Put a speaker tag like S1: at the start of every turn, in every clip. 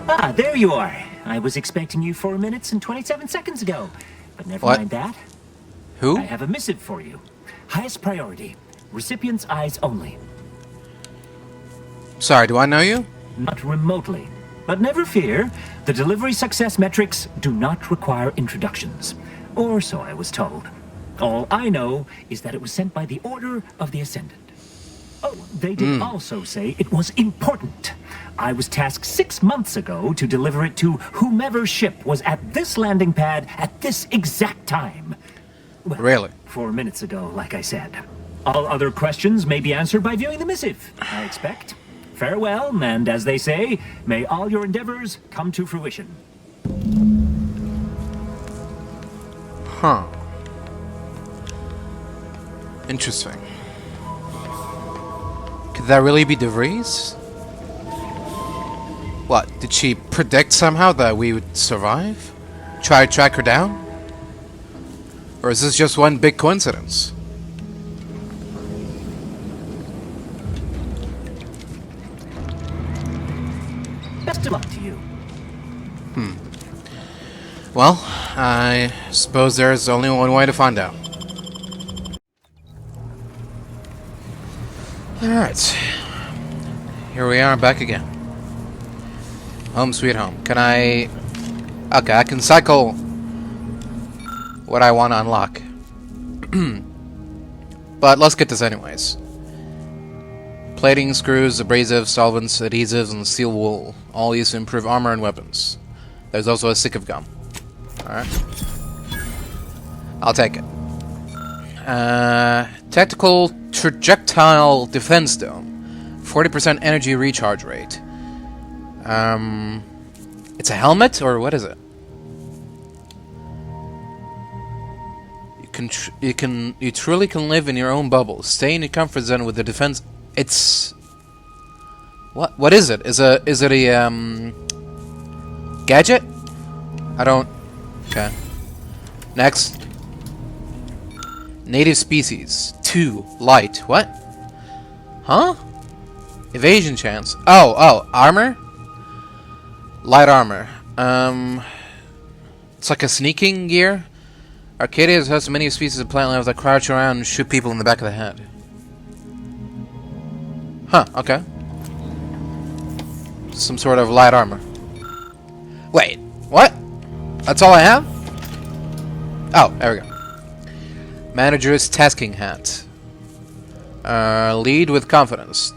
S1: Ah, there you are. I was expecting you 4 minutes and 27 seconds ago. But never
S2: What?
S1: mind that.
S2: Who?
S1: I have a missive for you. Highest priority. Recipient's eyes only.
S2: Sorry, do I know you?
S1: Not remotely. But never fear. The delivery success metrics do not require introductions. Or so I was told. All I know is that it was sent by the Order of the Ascendant. Oh, they did also say it was important. I was tasked 6 months ago to deliver it to whomever ship was at this landing pad at this exact time. Well,
S2: Really?
S1: 4 minutes ago, like I said. All other questions may be answered by viewing the missive, I expect. Farewell, and as they say, may all your endeavors come to fruition.
S2: Huh. Interesting. Could that really be Vries? What, did she predict somehow that we would survive? Try to track her down? Or is this just one big coincidence?
S1: Best of luck to you.
S2: Well, I suppose there's only one way to find out. Alright. Here we are, back again. Home sweet home. Can I... Okay, I can cycle what I want to unlock. But let's get this anyways. Plating, screws, abrasives, solvents, adhesives, and steel wool. All used to improve armor and weapons. There's also a stick of gum. Alright. I'll take it. Tactical projectile defense dome. 40% energy recharge rate. It's a helmet, or what is it? You truly can live in your own bubble. Stay in your comfort zone with the defense. It's what is it? Is it a gadget? I don't. Okay. Next. Native species 2 light. What? Huh? Evasion chance. Oh, armor. Light armor. It's like a sneaking gear. Arcadius has many species of plant life that crouch around and shoot people in the back of the head. Huh, okay. Some sort of light armor. Wait, what? That's all I have? Oh, there we go. Manager's tasking hat. Lead with confidence.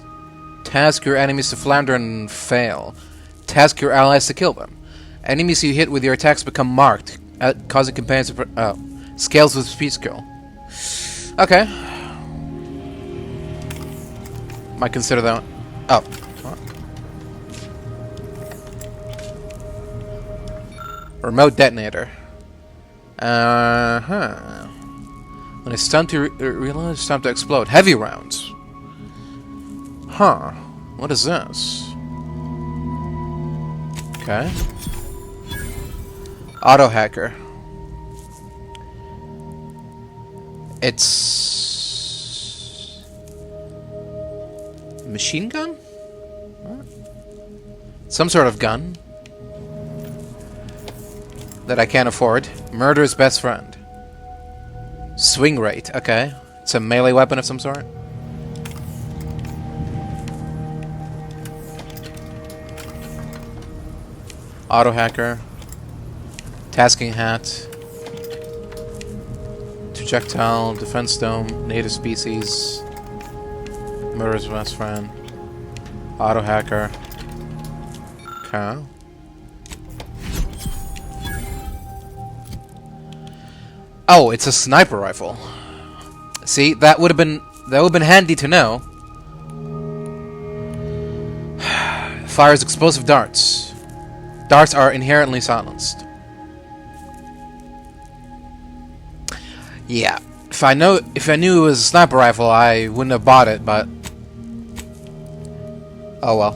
S2: Task your enemies to flounder and fail. Task your allies to kill them. Enemies you hit with your attacks become marked, causing companions to... Scales with speed skill. Okay. Might consider that one. Oh. Remote detonator. When it's time to reload, it's time to explode. Heavy rounds. Huh. What is this? Okay. Auto hacker. It's... machine gun? What? Some sort of gun that I can't afford. Murder's best friend. Swing rate. Okay. It's a melee weapon of some sort. Auto hacker. Tasking hat. Projectile, defense dome, native species, murder's best friend, auto hacker. Okay. Oh, it's a sniper rifle. See, that would have been handy to know. Fires explosive darts. Darts are inherently silenced. Yeah, if I knew it was a sniper rifle, I wouldn't have bought it, but oh well.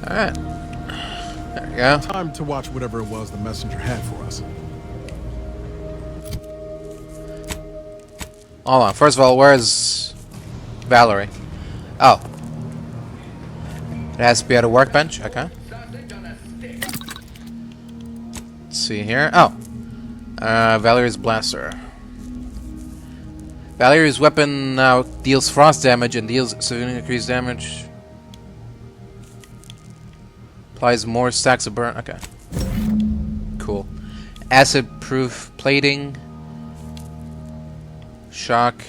S2: Alright. There we go.
S3: Time to watch whatever it was the messenger had for us.
S2: Hold on. First of all, where's Valerie? Oh. It has to be at a workbench? Okay. Let's see here. Oh. Valerie's blaster. Valerie's weapon now deals frost damage and deals severely increased damage. Applies more stacks of burn. Okay. Cool. Acid-proof plating. Shock.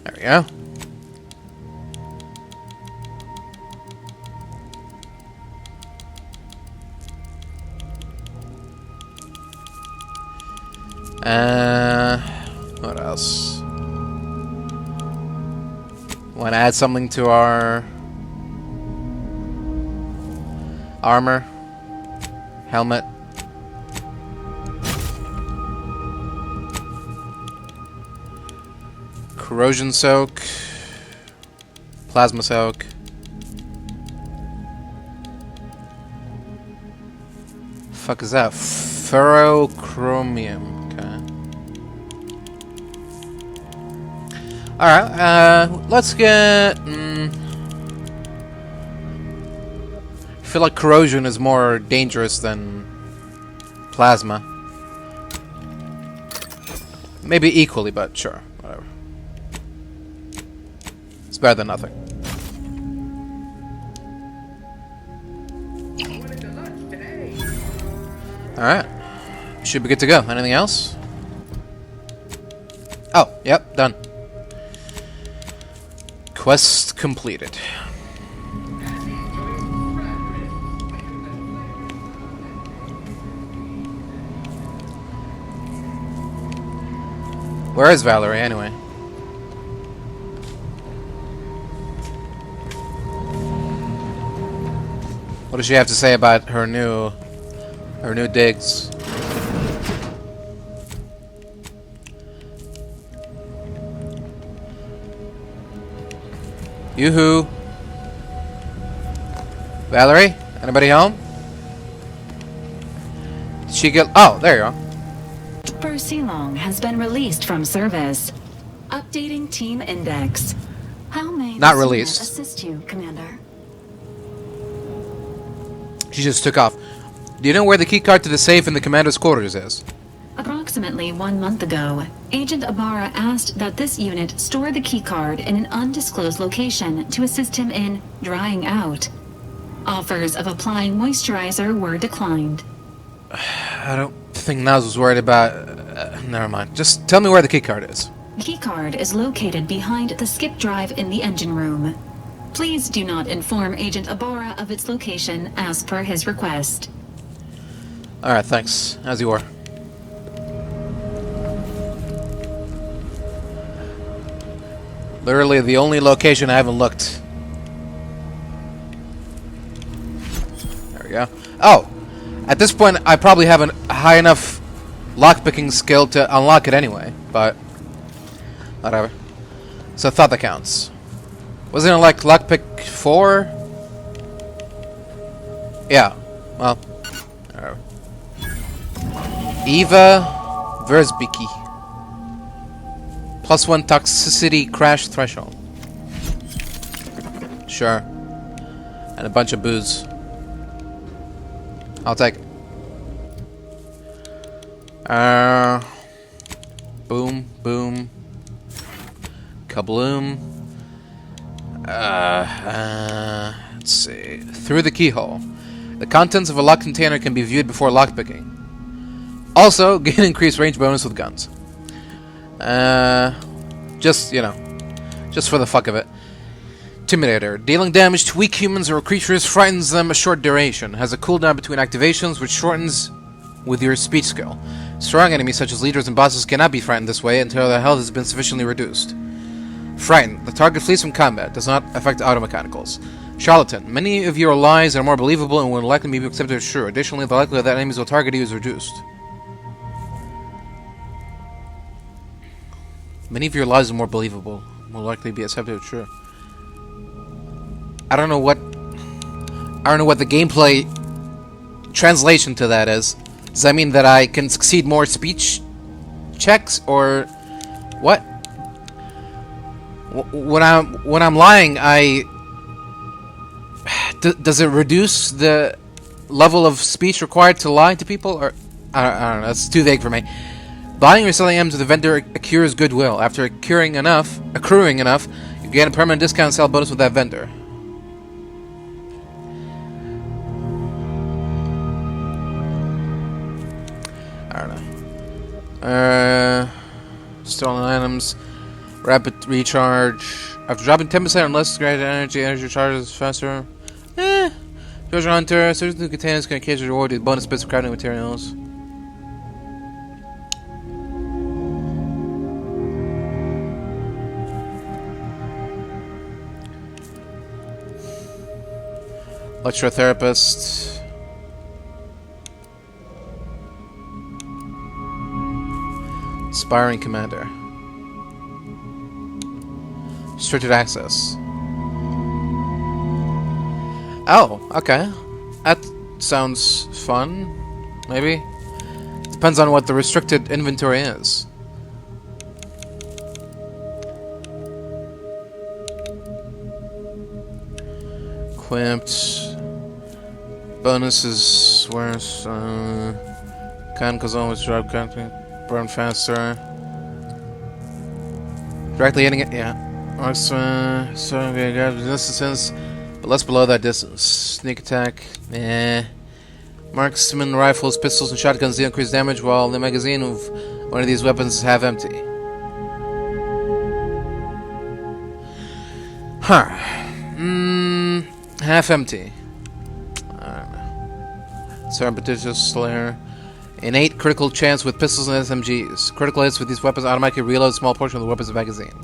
S2: There we go. What else? Want to add something to our armor, helmet. Corrosion soak, plasma soak. Fuck is that? Ferrochromium. Alright, let's get... I feel like corrosion is more dangerous than plasma. Maybe equally, but sure, whatever. It's better than nothing. Alright. Should be good to go. Anything else? Oh, yep, done. Quest completed. Where is Valerie, anyway? What does she have to say about her new digs? Yoo-hoo. Valerie? Anybody home? Did she get... Oh, there you are.
S4: Percy Long has been released from service. Updating team index. How may
S2: Not
S4: this
S2: released.
S4: unit assist you, Commander?
S2: She just took off. Do you know where the keycard to the safe in the commander's quarters is?
S4: Approximately 1 month ago, Agent Ibarra asked that this unit store the keycard in an undisclosed location to assist him in drying out. Offers of applying moisturizer were declined.
S2: I don't think Naz was worried about... never mind. Just tell me where the keycard is.
S4: The keycard is located behind the skip drive in the engine room. Please do not inform Agent Ibarra of its location as per his request.
S2: Alright, thanks. As you were. Literally the only location I haven't looked. There we go. Oh! At this point, I probably have a high enough lockpicking skill to unlock it anyway, but... whatever. So I thought that counts. Wasn't it like lockpick 4? Yeah. Well... whatever. Eva Versbicki. +1 toxicity crash threshold. Sure. And a bunch of booze. I'll take it. Boom, boom. Kabloom. Let's see. Through the keyhole. The contents of a locked container can be viewed before lockpicking. Also, gain increased range bonus with guns. Just, you know, just for the fuck of it. Intimidator. Dealing damage to weak humans or creatures frightens them a short duration. Has a cooldown between activations which shortens with your speech skill. Strong enemies such as leaders and bosses cannot be frightened this way until their health has been sufficiently reduced. Frightened. The target flees from combat. Does not affect automechanicals. Charlatan. Many of your lies are more believable and will likely be accepted as true. Additionally, the likelihood that enemies will target you is reduced. Many of your lies are more believable. More likely to be accepted as true. I don't know what the gameplay translation to that is. Does that mean that I can succeed more speech checks, or what? When I'm lying, does it reduce the level of speech required to lie to people, or I don't know. That's too vague for me. Buying or selling items to the vendor accrues goodwill. After accruing enough, you get a permanent discount and sell bonus with that vendor. I don't know. Stolen items, rapid recharge. After dropping 10% or less granted energy charges faster. Treasure hunter. Certain containers can occasionally reward with bonus bits of crafting materials. Electrotherapist. Aspiring commander. Restricted access. Oh, okay. That sounds fun. Maybe. Depends on what the restricted inventory is. Equipped. Bonuses. Where's kind goes on with drop country. Burn faster. Directly hitting it, yeah. Distance, but less below that distance. Sneak attack, Marksman rifles, pistols, and shotguns deal increased damage, while the magazine of one of these weapons is half empty. Huh. Half empty. I don't know. Surreptitious Slayer. Innate critical chance with pistols and SMGs. Critical hits with these weapons automatically reload a small portion of the weapon's magazine.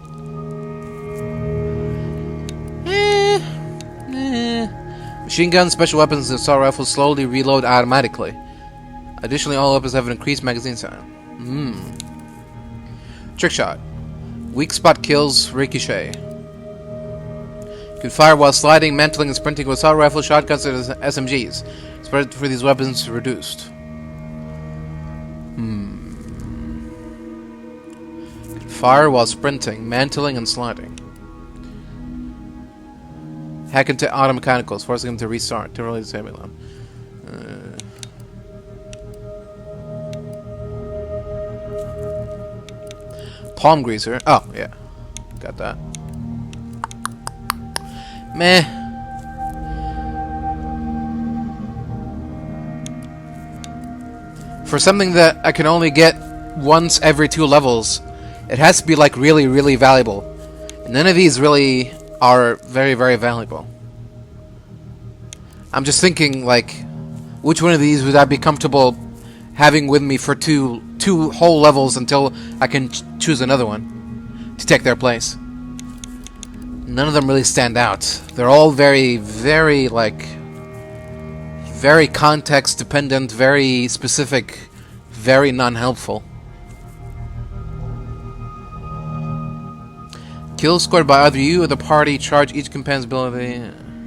S2: Machine guns, special weapons, and assault rifles slowly reload automatically. Additionally, all weapons have an increased magazine size. Trick shot. Weak spot kills ricochet. You can fire while sliding, mantling, and sprinting with assault rifles, shotguns, and SMGs. Spread for these weapons reduced. Fire while sprinting, mantling, and sliding. Hack into auto mechanicals, forcing them to restart. To really disable them. Palm greaser. Oh, yeah. Got that. Meh. For something that I can only get once every 2 levels, it has to be like really, really valuable. And none of these really are very, very valuable. I'm just thinking, like, which one of these would I be comfortable having with me for two whole levels until I can choose another one to take their place. None of them really stand out. They're all very, very, like, very context dependent, very specific, very non-helpful. Kills scored by either you or the party charge each companion's ability.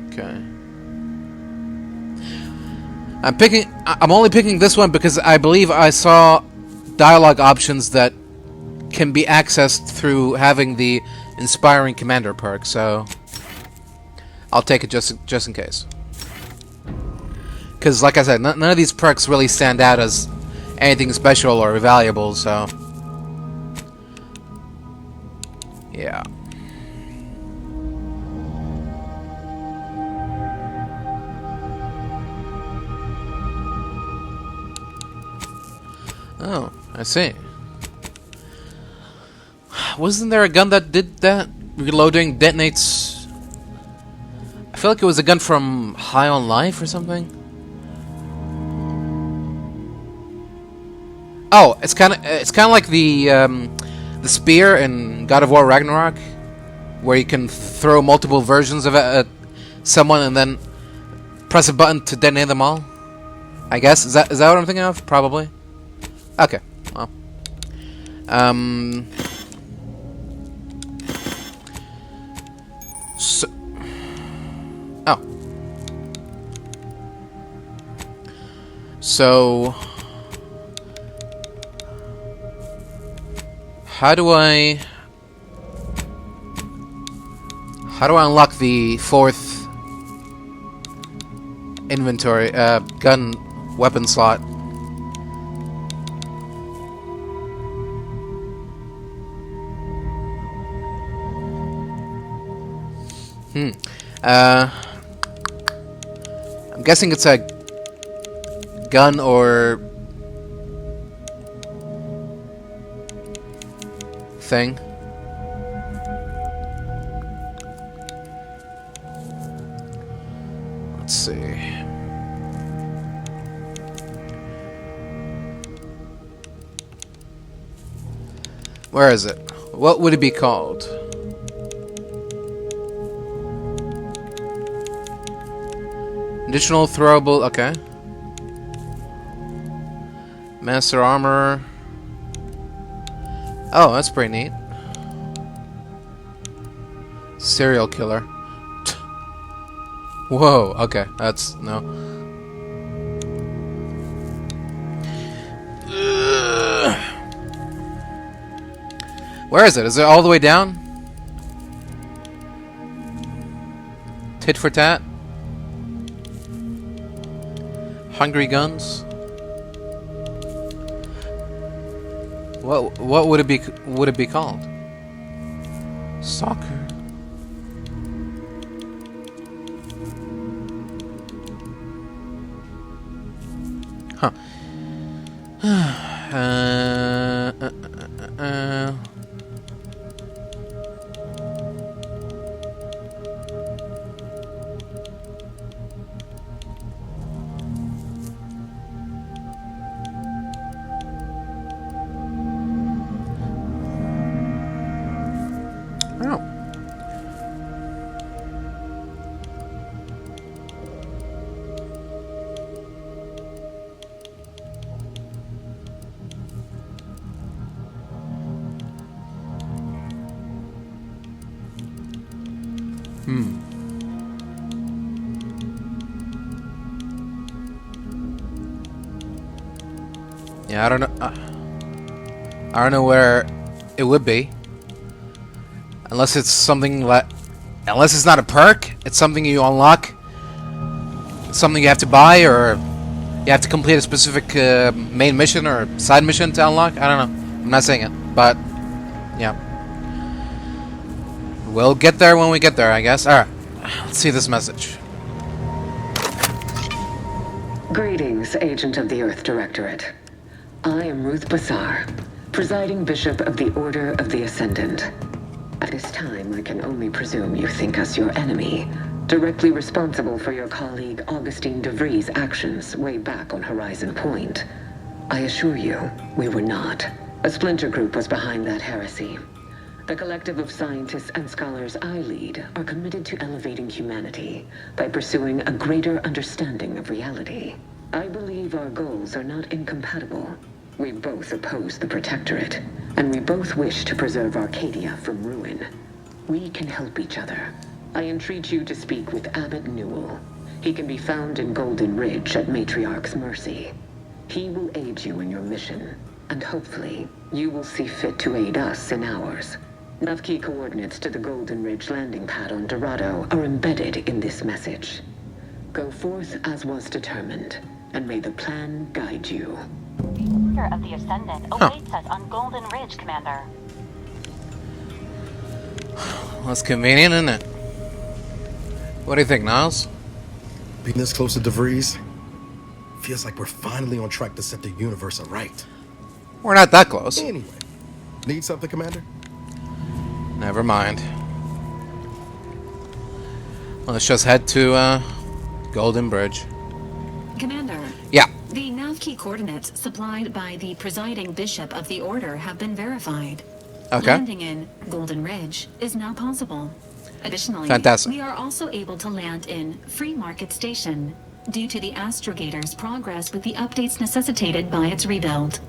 S2: Okay. I'm only picking this one because I believe I saw dialogue options that can be accessed through having the Inspiring Commander perk, so I'll take it just in case. Because, like I said, none of these perks really stand out as anything special or valuable, so yeah. Oh, I see. Wasn't there a gun that did that? Reloading detonates. I feel like it was a gun from High on Life or something. Oh, it's kind of like the spear in God of War Ragnarok, where you can throw multiple versions of it at someone and then press a button to detonate them all. I guess is that what I'm thinking of? Probably. Okay. Well. So, how do I unlock the 4th inventory gun weapon slot? I'm guessing it's a gun or thing. Let's see. Where is it? What would it be called? Additional throwable, okay. Master armor. Oh, that's pretty neat. Serial killer. Whoa, okay, that's no. Where is it? Is it all the way down? Tit for tat? Hungry guns? What would it be called? Soccer. Huh. Oh. Yeah, I don't know. I don't know where it would be. Unless it's something like... Unless it's not a perk, it's something you unlock. It's something you have to buy, or you have to complete a specific main mission or side mission to unlock. I don't know. I'm not saying it, but... Yeah. We'll get there when we get there, I guess. Alright. Let's see this message.
S5: Greetings, Agent of the Earth Directorate. I am Ruth Bazaar, presiding Bishop of the Order of the Ascendant. At this time, I can only presume you think us your enemy, directly responsible for your colleague Augustine de Vries' actions way back on Horizon Point. I assure you, we were not. A splinter group was behind that heresy. The collective of scientists and scholars I lead are committed to elevating humanity by pursuing a greater understanding of reality. I believe our goals are not incompatible. We both oppose the Protectorate, and we both wish to preserve Arcadia from ruin. We can help each other. I entreat you to speak with Abbot Newell. He can be found in Golden Ridge at Matriarch's Mercy. He will aid you in your mission, and hopefully, you will see fit to aid us in ours. Navkey coordinates to the Golden Ridge landing pad on Dorado are embedded in this message. Go forth as was determined, and may the plan guide you.
S6: The Order of the Ascendant awaits us on Golden Ridge, Commander.
S2: That's convenient, isn't it? What do you think, Niles?
S3: Being this close to De Vries feels like we're finally on track to set the universe aright.
S2: We're not that close.
S3: Anyway, need something, Commander?
S2: Never mind. Let's just head to Golden Bridge.
S4: Commander.
S2: Yeah.
S4: The Navkey coordinates supplied by the presiding bishop of the order have been verified.
S2: Okay.
S4: Landing in Golden Ridge is now possible. Additionally,
S2: Fantastic.
S4: we are also able to land in Free Market Station due to the astrogator's progress with the updates necessitated by its rebuild.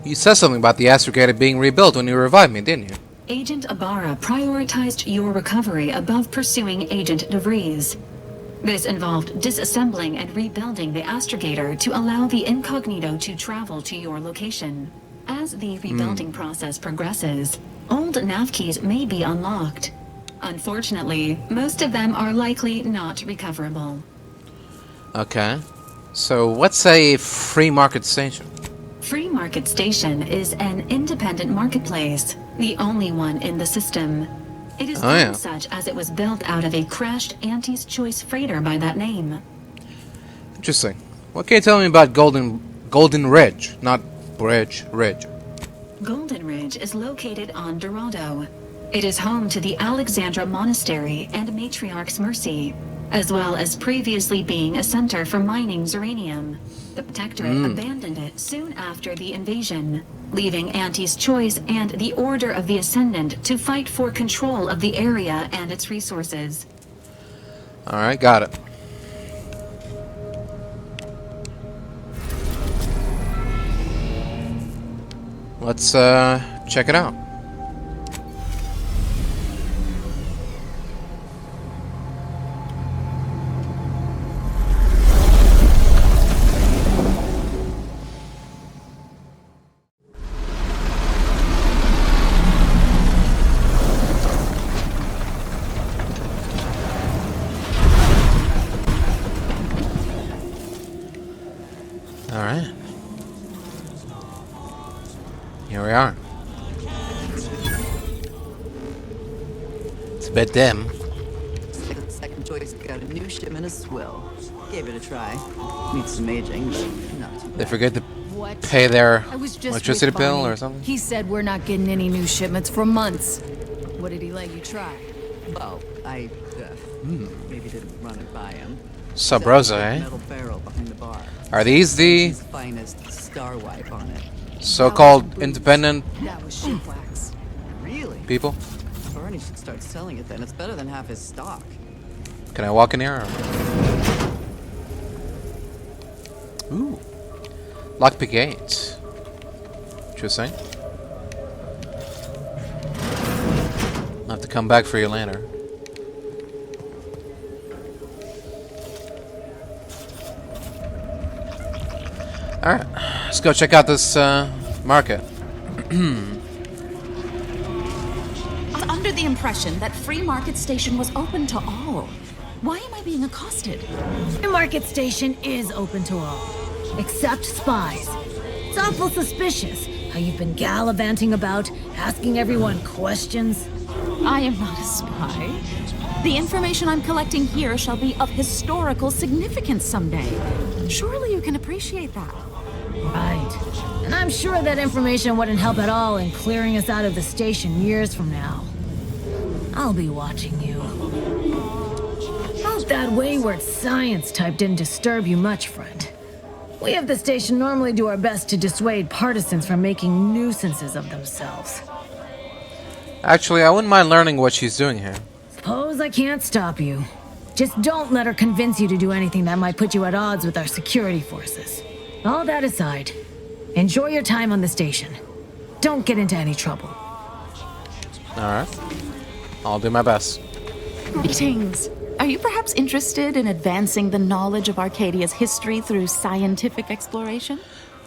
S2: You said something about the astrogator being rebuilt when you revived me, didn't you?
S4: Agent Ibarra prioritized your recovery above pursuing Agent de Vries. This involved disassembling and rebuilding the astrogator to allow the Incognito to travel to your location. As the rebuilding process progresses, old nav keys may be unlocked. Unfortunately, most of them are likely not recoverable.
S2: Okay. So what's a free market station?
S4: Free Market Station is an independent marketplace, the only one in the system. It is called such as it was built out of a crashed Auntie's Choice freighter by that name.
S2: Interesting. What can you tell me about Golden Ridge? Not Bridge, Ridge.
S4: Golden Ridge is located on Dorado. It is home to the Alexandra Monastery and Matriarch's Mercy, as well as previously being a center for mining Zeranium. The Protectorate abandoned it soon after the invasion, leaving Auntie's Choice and the Order of the Ascendant to fight for control of the area and its resources.
S2: Alright, got it. Let's check it out. Alright. Here we are. It's a bit dim.
S7: Second choice got a new shipment of swill. Gave it a try. Needs some aging, but not too bad.
S2: They forget to
S8: What?
S2: pay their
S8: I was just
S2: electricity
S8: with
S2: bill
S8: Bonnie.
S2: or something?
S8: He said we're not getting any new shipments for months. What did he let you try?
S7: Well, I maybe didn't run it by him.
S2: Sub
S7: Said
S2: Rosa,
S7: there's a
S2: eh?
S7: metal barrel behind the bar.
S2: Are these the
S7: His finest star wipe on it.
S2: so-called independent
S8: That was shit wax.
S7: Really?
S2: people?
S7: Barney should start selling it then. It's better than half his stock.
S2: Can I walk in here? Ooh. Lockpick 8. Interesting. I'll have to come back for you later. Alright, let's go check out this market.
S9: I was under the impression that Free Market Station was open to all. Why am I being accosted?
S10: The market station is open to all, except spies. It's awful suspicious how you've been gallivanting about, asking everyone questions.
S9: I am not a spy. The information I'm collecting here shall be of historical significance someday. Surely you can appreciate that.
S10: Right. And I'm sure that information wouldn't help at all in clearing us out of the station years from now. I'll be watching you. Hope that wayward science type didn't disturb you much, friend. We of the station normally do our best to dissuade partisans from making nuisances of themselves.
S2: Actually, I wouldn't mind learning what she's doing here.
S10: Suppose I can't stop you. Just don't let her convince you to do anything that might put you at odds with our security forces. All that aside, enjoy your time on the station. Don't get into any trouble.
S2: Alright. I'll do my best.
S9: Greetings. Are you perhaps interested in advancing the knowledge of Arcadia's history through scientific exploration?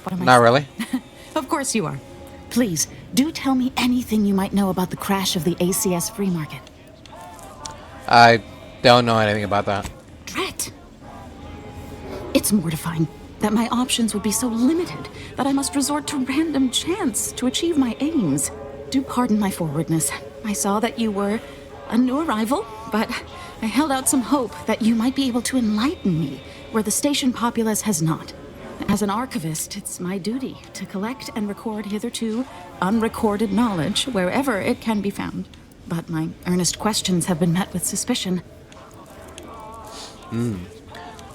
S9: What am I
S2: Not
S9: saying?
S2: really.
S9: Of course you are. Please, do tell me anything you might know about the crash of the ACS free market.
S2: I don't know anything about that.
S9: Drat! It's mortifying that my options would be so limited that I must resort to random chance to achieve my aims. Do pardon my forwardness. I saw that you were a new arrival, but I held out some hope that you might be able to enlighten me where the station populace has not. As an archivist, it's my duty to collect and record hitherto unrecorded knowledge wherever it can be found. But my earnest questions have been met with suspicion.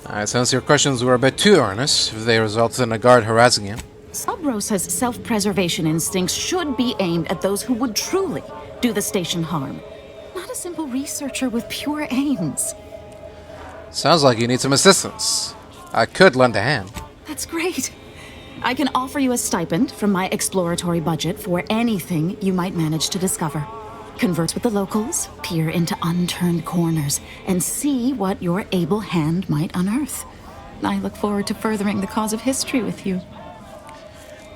S2: Alright, since your questions were a bit too earnest, if they resulted in a guard harassing you.
S9: Sub Rosa's self-preservation instincts should be aimed at those who would truly do the station harm. Not a simple researcher with pure aims.
S2: Sounds like you need some assistance. I could lend a hand.
S9: That's great. I can offer you a stipend from my exploratory budget for anything you might manage to discover. Converse with the locals, peer into unturned corners, and see what your able hand might unearth. I look forward to furthering the cause of history with you.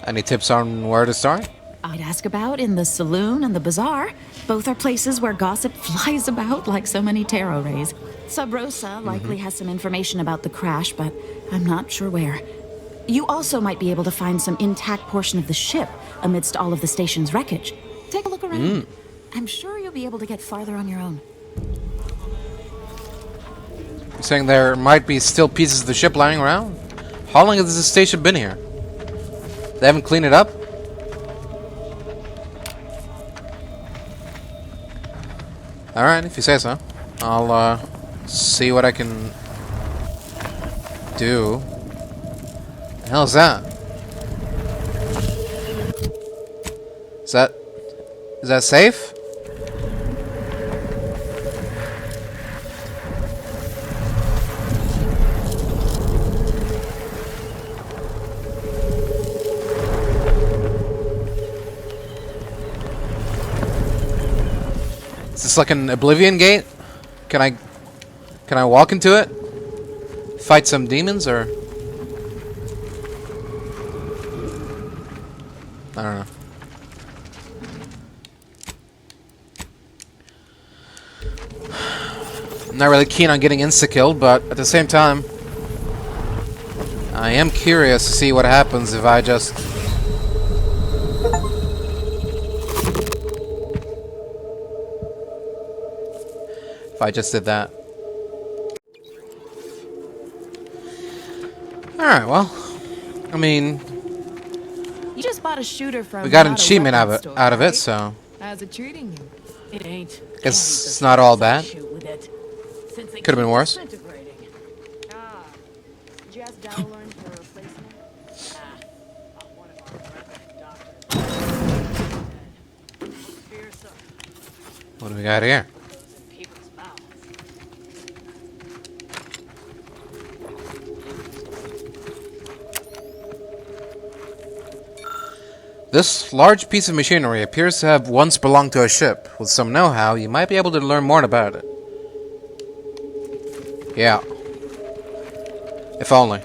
S2: Any tips on where to start?
S9: I'd ask about in the saloon and the bazaar. Both are places where gossip flies about like so many tarot rays. Sub Rosa likely has some information about the crash, but I'm not sure where. You also might be able to find some intact portion of the ship amidst all of the station's wreckage. Take a look around. I'm sure you'll be able to get farther on your own.
S2: You're saying there might be still pieces of the ship lying around? How long has this station been here? They haven't cleaned it up? Alright, if you say so. I'll see what I can do. The hell is that? Is that safe? Is this like an Oblivion gate? Can I walk into it? Fight some demons or I don't know. I'm not really keen on getting insta-killed, but at the same time I am curious to see what happens if I just did that. Alright, well, I mean,
S8: You just bought a shooter from
S2: we got an
S8: not a
S2: achievement
S8: weapons store,
S2: out of it,
S8: right?
S2: so
S8: How's it treating you? It ain't.
S2: guess it's not all bad. Could have been worse.
S8: Did you ask Dowlern for a replacement? One of our doctors.
S2: What do we got here? This large piece of machinery appears to have once belonged to a ship. With some know-how, you might be able to learn more about it. Yeah. If only.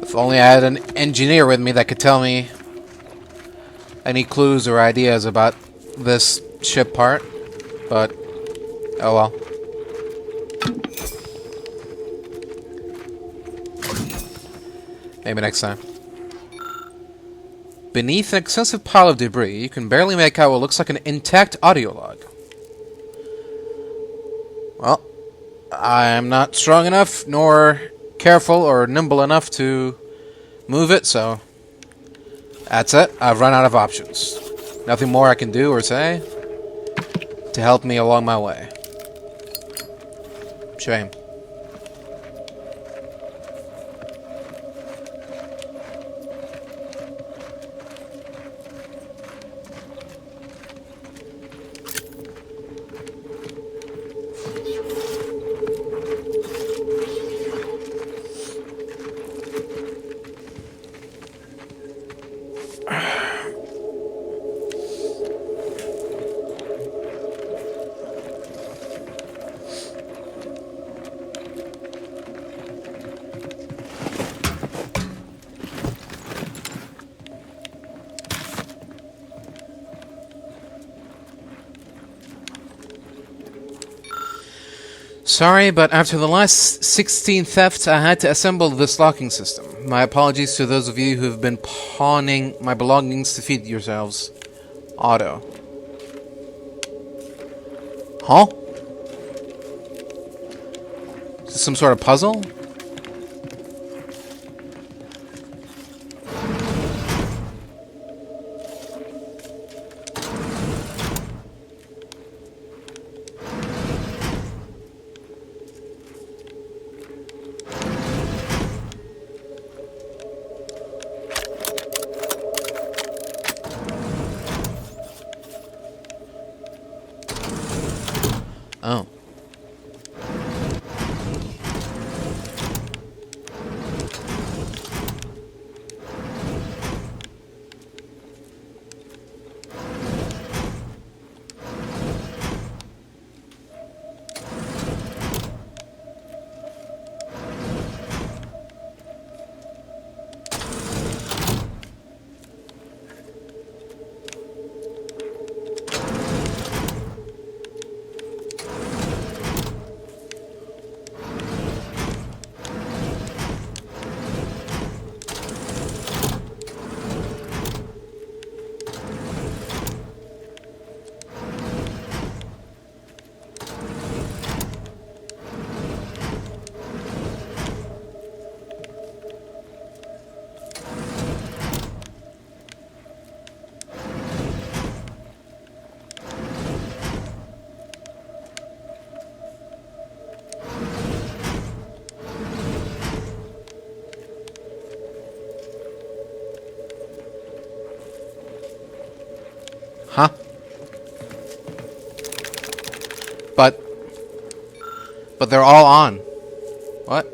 S2: If only I had an engineer with me that could tell me any clues or ideas about this ship part. But, oh well. Maybe next time. Beneath an extensive pile of debris, you can barely make out what looks like an intact audio log. Well, I am not strong enough, nor careful or nimble enough to move it, so that's it. I've run out of options. Nothing more I can do or say to help me along my way. Shame. Sorry, but after the last 16 thefts, I had to assemble this locking system. My apologies to those of you who have been pawning my belongings to feed yourselves. Otto. Huh? Is this some sort of puzzle? Oh. But they're all on. What?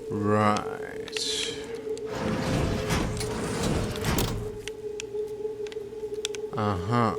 S2: Right. Uh-huh.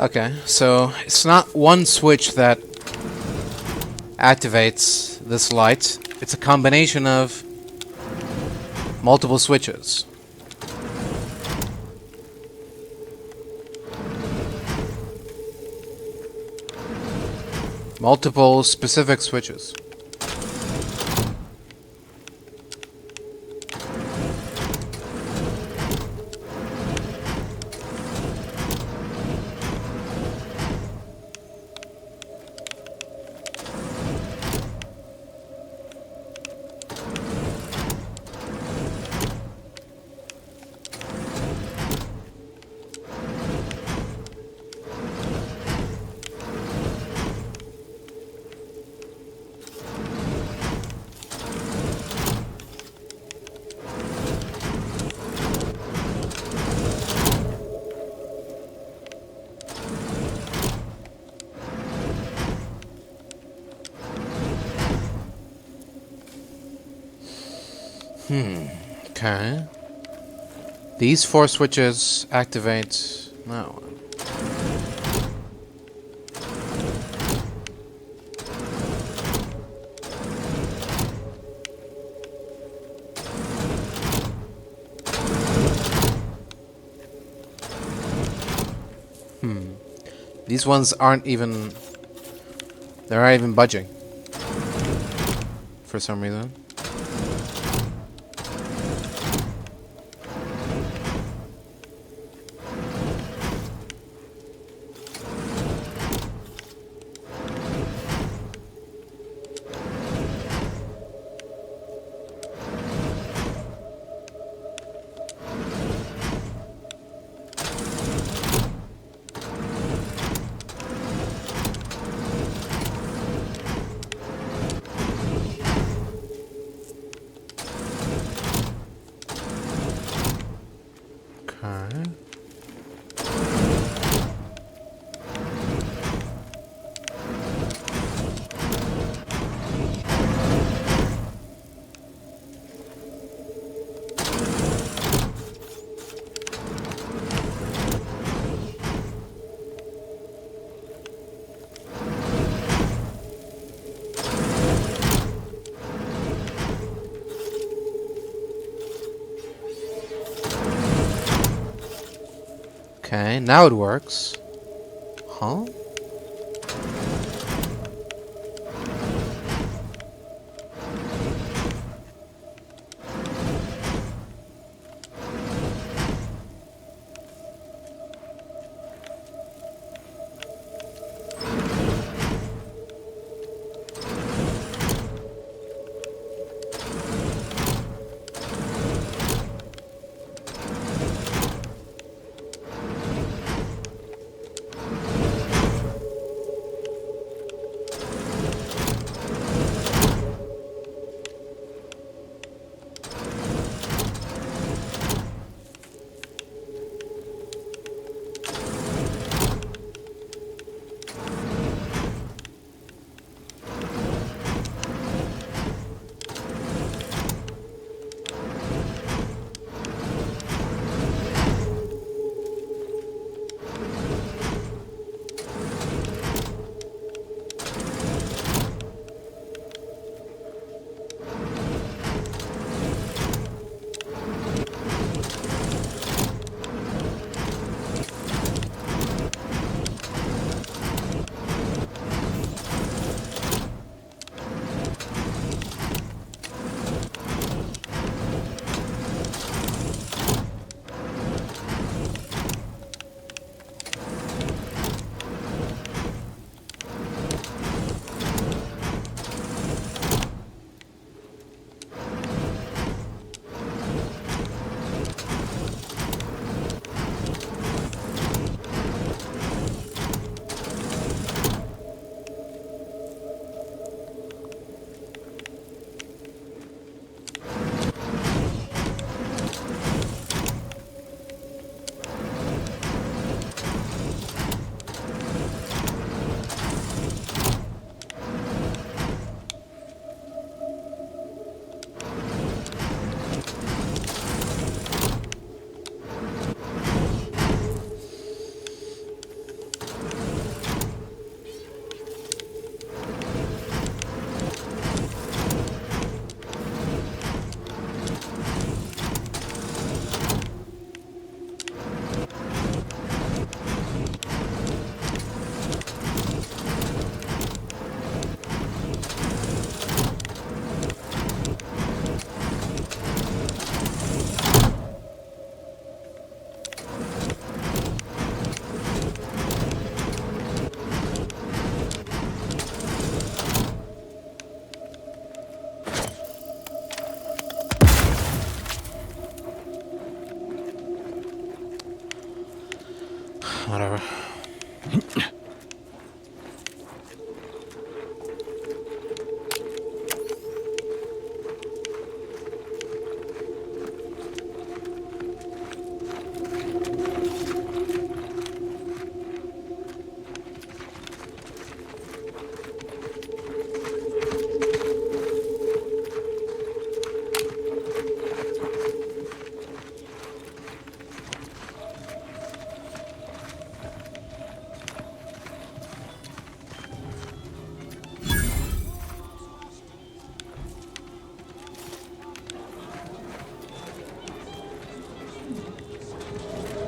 S2: Okay, so it's not one switch that activates this light. It's a combination of multiple switches. Multiple specific switches. Okay. These 4 switches activate that one. These ones aren't even... They're not even budging. For some reason. Okay, now it works. Huh? Whatever.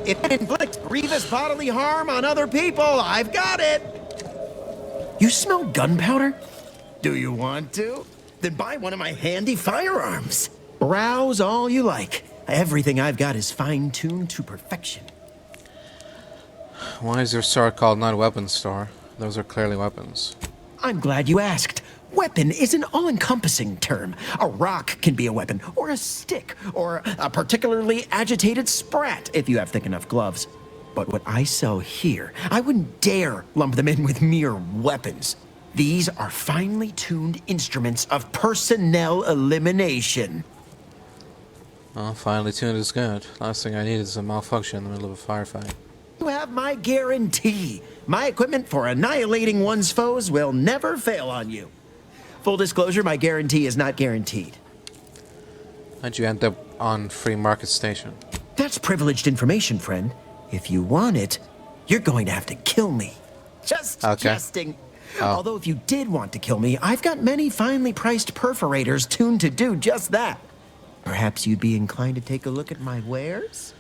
S11: It inflicts grievous bodily harm on other people. I've got it. You smell gunpowder? Do you want to? Then buy one of my handy firearms. Browse all you like. Everything I've got is fine-tuned to perfection.
S2: Why is your store called not weapons store? Those are clearly weapons.
S11: I'm glad you asked. Weapon is an all-encompassing term. A rock can be a weapon, or a stick, or a particularly agitated sprat if you have thick enough gloves. But what I sell here, I wouldn't dare lump them in with mere weapons. These are finely tuned instruments of personnel elimination.
S2: Well, finely tuned is good. Last thing I need is a malfunction in the middle of a firefight.
S11: You have my guarantee. My equipment for annihilating one's foes will never fail on you. Full disclosure, my guarantee is not guaranteed.
S2: How'd you end up on Free Market Station?
S11: That's privileged information, friend. If you want it, you're going to have to kill me. Just jesting.
S2: Oh.
S11: Although if you did want to kill me, I've got many finely priced perforators tuned to do just that. Perhaps you'd be inclined to take a look at my wares?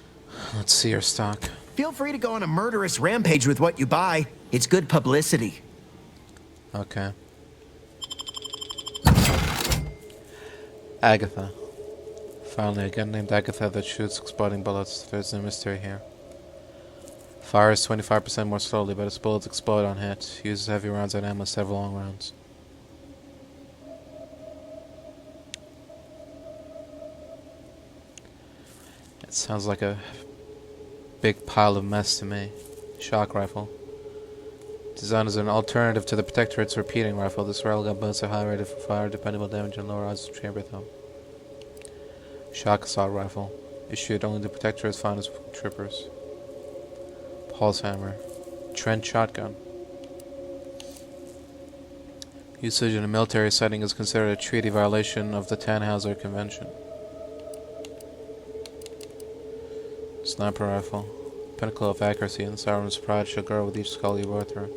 S2: Let's see your stock.
S11: Feel free to go on a murderous rampage with what you buy. It's good publicity.
S2: Okay. Agatha. Finally, a gun named Agatha that shoots exploding bullets. There's no mystery here. Fires 25% more slowly, but its bullets explode on hit. Uses heavy rounds and ammo, several long rounds. It sounds like a big pile of mess to me. Shock rifle. Designed as an alternative to the Protectorate's repeating rifle, this railgun boasts a high rate of fire, dependable damage, and lower odds of chamber thumb. Shock assault rifle. Issued only to Protectorate's finest troopers. Pulse hammer. Trench shotgun. Usage in a military setting is considered a treaty violation of the Tannhauser Convention. Sniper rifle. Pinnacle of accuracy and Sauron's pride shall grow with each skull you bore through.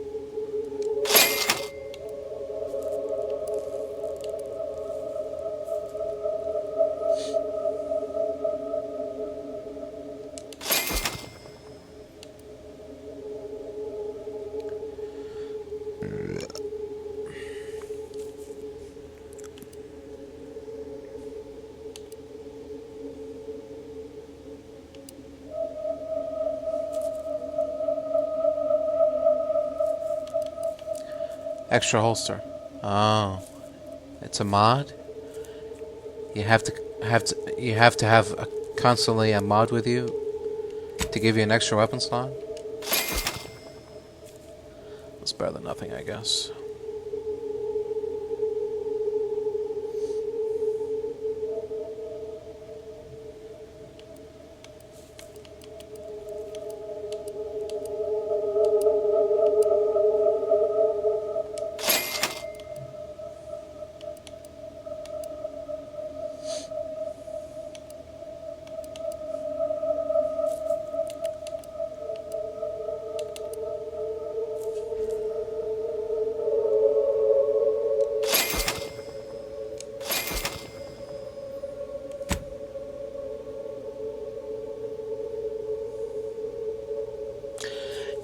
S2: Extra holster. Oh, it's a mod. You have to have constantly a mod with you to give you an extra weapon slot. That's better than nothing, I guess.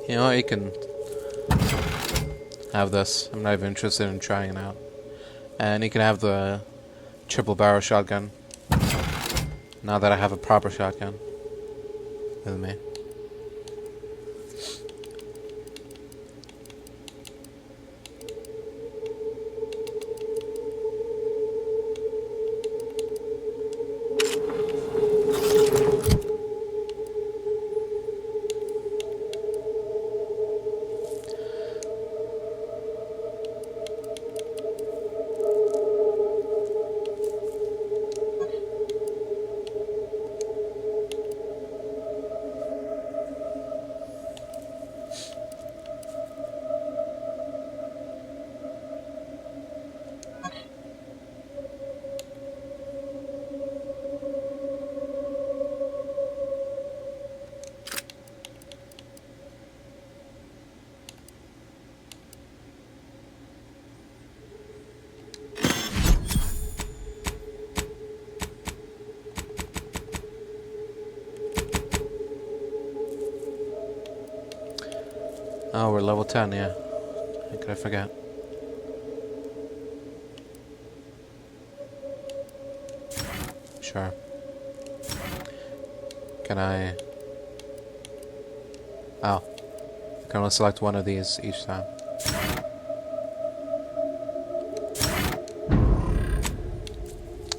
S2: You know what, you can have this. I'm not even interested in trying it out. And you can have the triple barrel shotgun. Now that I have a proper shotgun with me. Oh, we're level 10, yeah. How could I forget? Sure. Can I... Oh. I can only select one of these each time.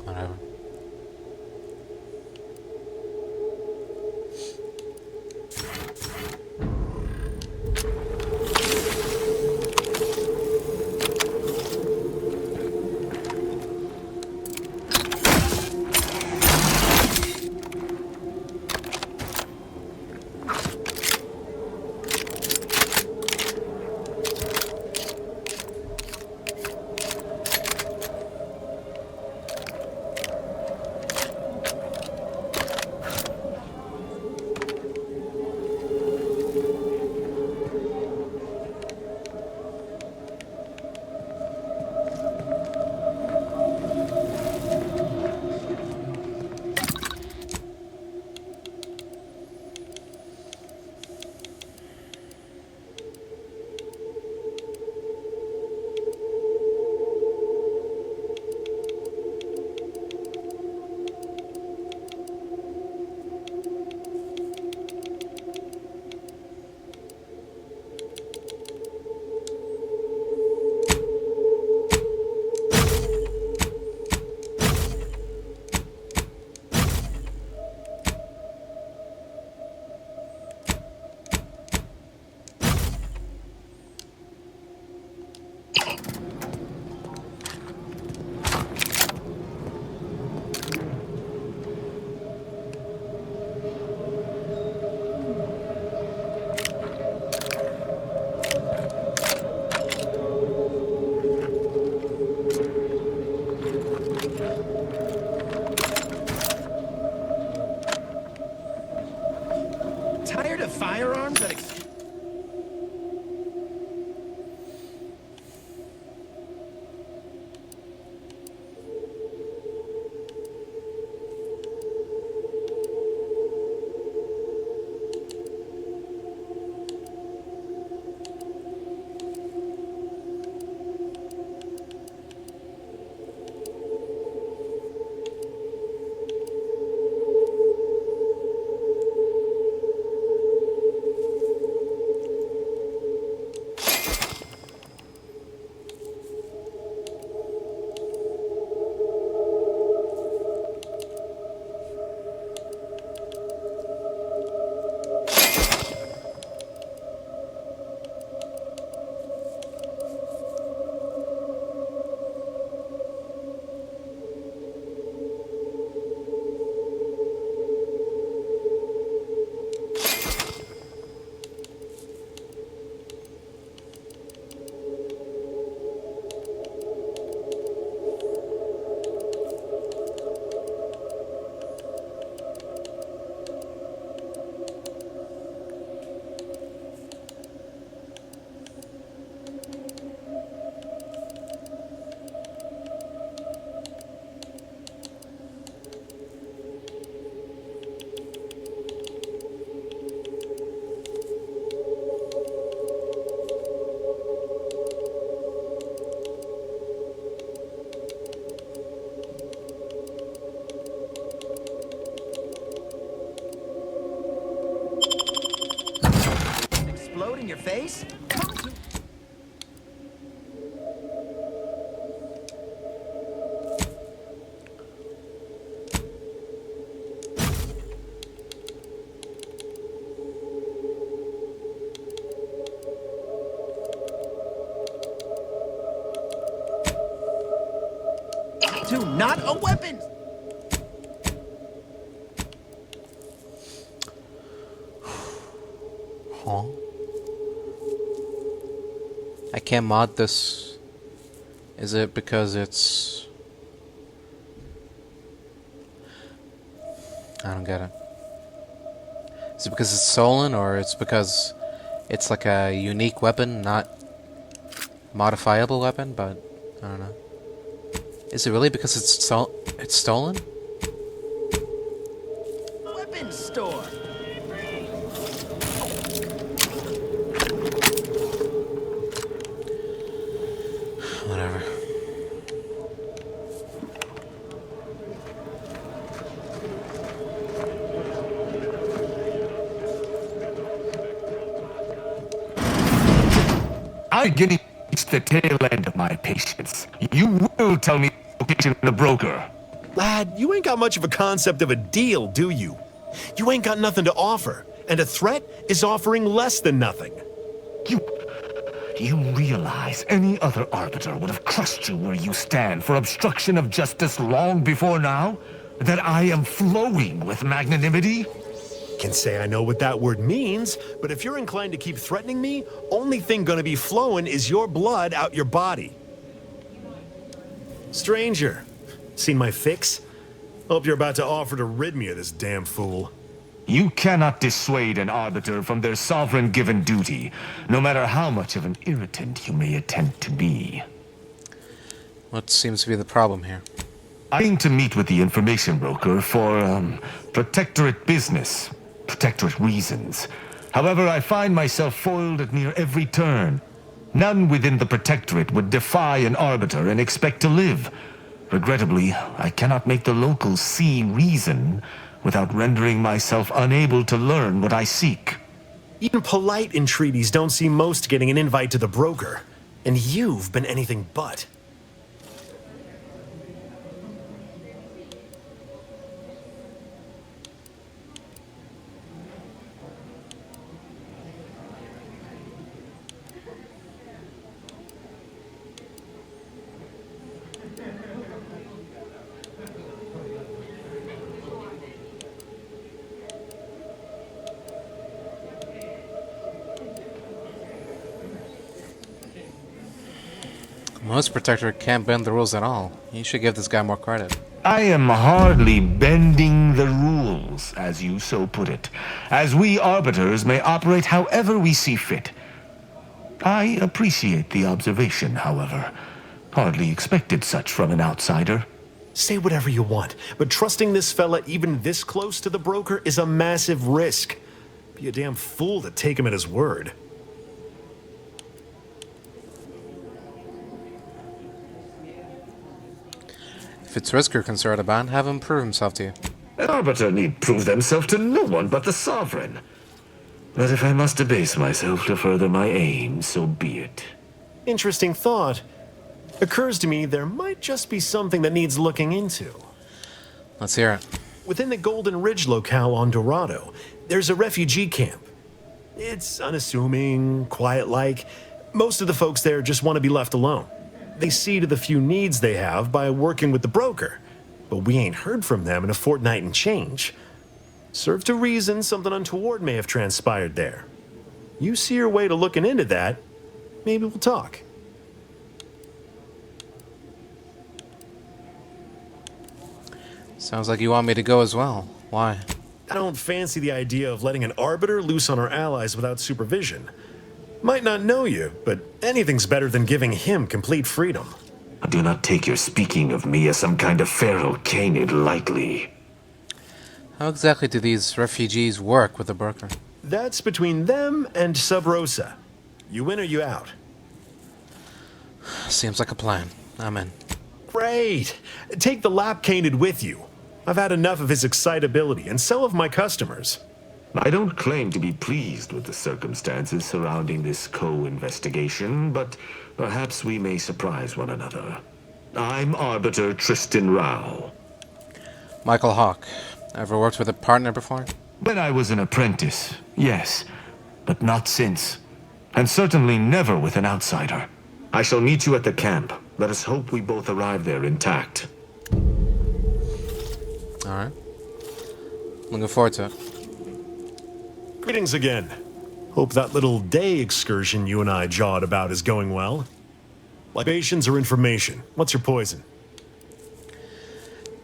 S2: Whatever.
S11: Tired of firearms that explode in your face? To not a weapon!
S2: Huh? I can't mod this. Is it because it's... I don't get it. Is it because it's stolen, or it's because it's like a unique weapon, not modifiable weapon? But I don't know. Is it really because it's stolen?
S11: Weapons store!
S12: I'm beginning to reach the tail end of my patience. You will tell me the location of the broker.
S3: Lad, you ain't got much of a concept of a deal, do you? You ain't got nothing to offer, and a threat is offering less than nothing.
S12: You realize any other arbiter would have crushed you where you stand for obstruction of justice long before now? That I am flowing with magnanimity?
S3: Can say I know what that word means, but if you're inclined to keep threatening me, only thing gonna be flowing is your blood out your body. Stranger, seen my fix? Hope you're about to offer to rid me of this damn fool.
S12: You cannot dissuade an arbiter from their sovereign-given duty, no matter how much of an irritant you may attempt to be.
S2: What seems to be the problem here?
S12: I aim to meet with the information broker for, protectorate business, protectorate reasons. However, I find myself foiled at near every turn. None within the protectorate would defy an arbiter and expect to live. Regrettably, I cannot make the locals see reason without rendering myself unable to learn what I seek.
S3: Even polite entreaties don't see most getting an invite to the broker. And you've been anything but.
S2: Most protectorate can't bend the rules at all. You should give this guy more credit.
S12: I am hardly bending the rules, as you so put it, as we arbiters may operate however we see fit. I appreciate the observation, however. Hardly expected such from an outsider.
S3: Say whatever you want, but trusting this fella even this close to the broker is a massive risk. Be a damn fool to take him at his word.
S2: If it's risk you're concerned about, have him prove himself to you.
S12: An arbiter need prove themselves to no one but the sovereign. But if I must debase myself to further my aim, so be it.
S3: Interesting thought. Occurs to me there might just be something that needs looking into.
S2: Let's hear it.
S3: Within the Golden Ridge locale on Dorado, there's a refugee camp. It's unassuming, quiet-like. Most of the folks there just want to be left alone. They see to the few needs they have by working with the broker. But we ain't heard from them in a fortnight and change. Serve to reason something untoward may have transpired there. You see your way to looking into that, maybe we'll talk.
S2: Sounds like you want me to go as well. Why?
S3: I don't fancy the idea of letting an arbiter loose on our allies without supervision. Might not know you, but anything's better than giving him complete freedom.
S12: Do not take your speaking of me as some kind of feral canid lightly.
S2: How exactly do these refugees work with the broker?
S3: That's between them and Sub Rosa. You in or you out?
S2: Seems like a plan. I'm in.
S3: Great! Take the lap canid with you. I've had enough of his excitability, and so have my customers.
S12: I don't claim to be pleased with the circumstances surrounding this co-investigation, but perhaps we may surprise one another. I'm Arbiter Tristan Rao.
S2: Michael Hawke. Ever worked with a partner before?
S12: When I was an apprentice, yes. But not since. And certainly never with an outsider. I shall meet you at the camp. Let us hope we both arrive there intact.
S2: Alright. Looking forward to it.
S3: Greetings again. Hope that little day excursion you and I jawed about is going well. Libations or information? What's your poison?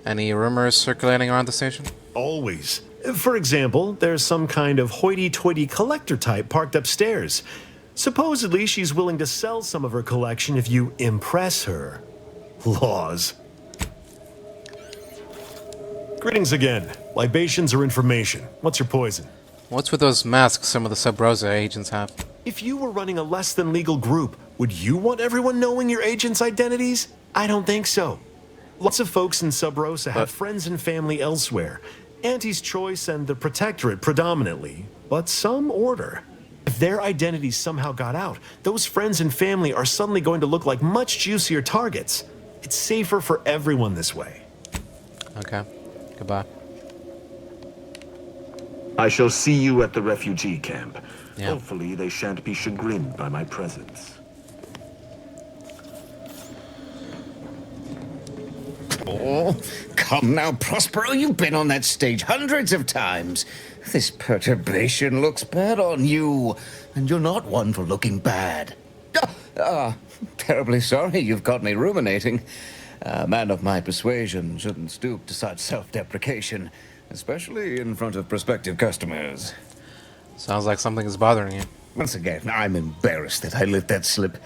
S2: Any rumors circulating around the station?
S3: Always. For example, there's some kind of hoity-toity collector type parked upstairs. Supposedly, she's willing to sell some of her collection if you impress her. Laws. Greetings again. Libations or information? What's your poison?
S2: What's with those masks some of the Sub Rosa agents have?
S3: If you were running a less-than-legal group, would you want everyone knowing your agents' identities? I don't think so. Lots of folks in Sub Rosa have friends and family elsewhere. Auntie's Choice and the Protectorate predominantly, but some order. If their identities somehow got out, those friends and family are suddenly going to look like much juicier targets. It's safer for everyone this way.
S2: Okay. Goodbye.
S12: I shall see you at the refugee camp.
S2: Yeah.
S12: Hopefully they shan't be chagrined by my presence.
S13: Oh, come now, Prospero, you've been on that stage hundreds of times. This perturbation looks bad on you, and you're not one for looking bad. Terribly sorry you've got me ruminating. A man of my persuasion shouldn't stoop to such self-deprecation, especially in front of prospective customers.
S2: Sounds like something is bothering you.
S13: Once again, I'm embarrassed that I let that slip.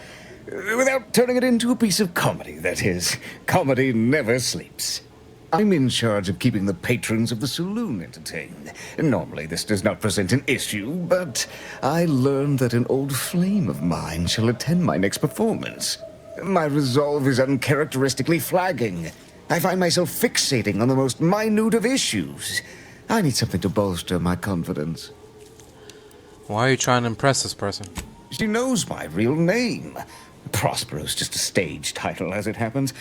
S13: Without turning it into a piece of comedy, that is. Comedy never sleeps. I'm in charge of keeping the patrons of the saloon entertained. Normally this does not present an issue, but I learned that an old flame of mine shall attend my next performance. My resolve is uncharacteristically flagging. I find myself fixating on the most minute of issues. I need something to bolster my confidence.
S2: Why are you trying to impress this person?
S13: She knows my real name. Prospero's just a stage title, as it happens.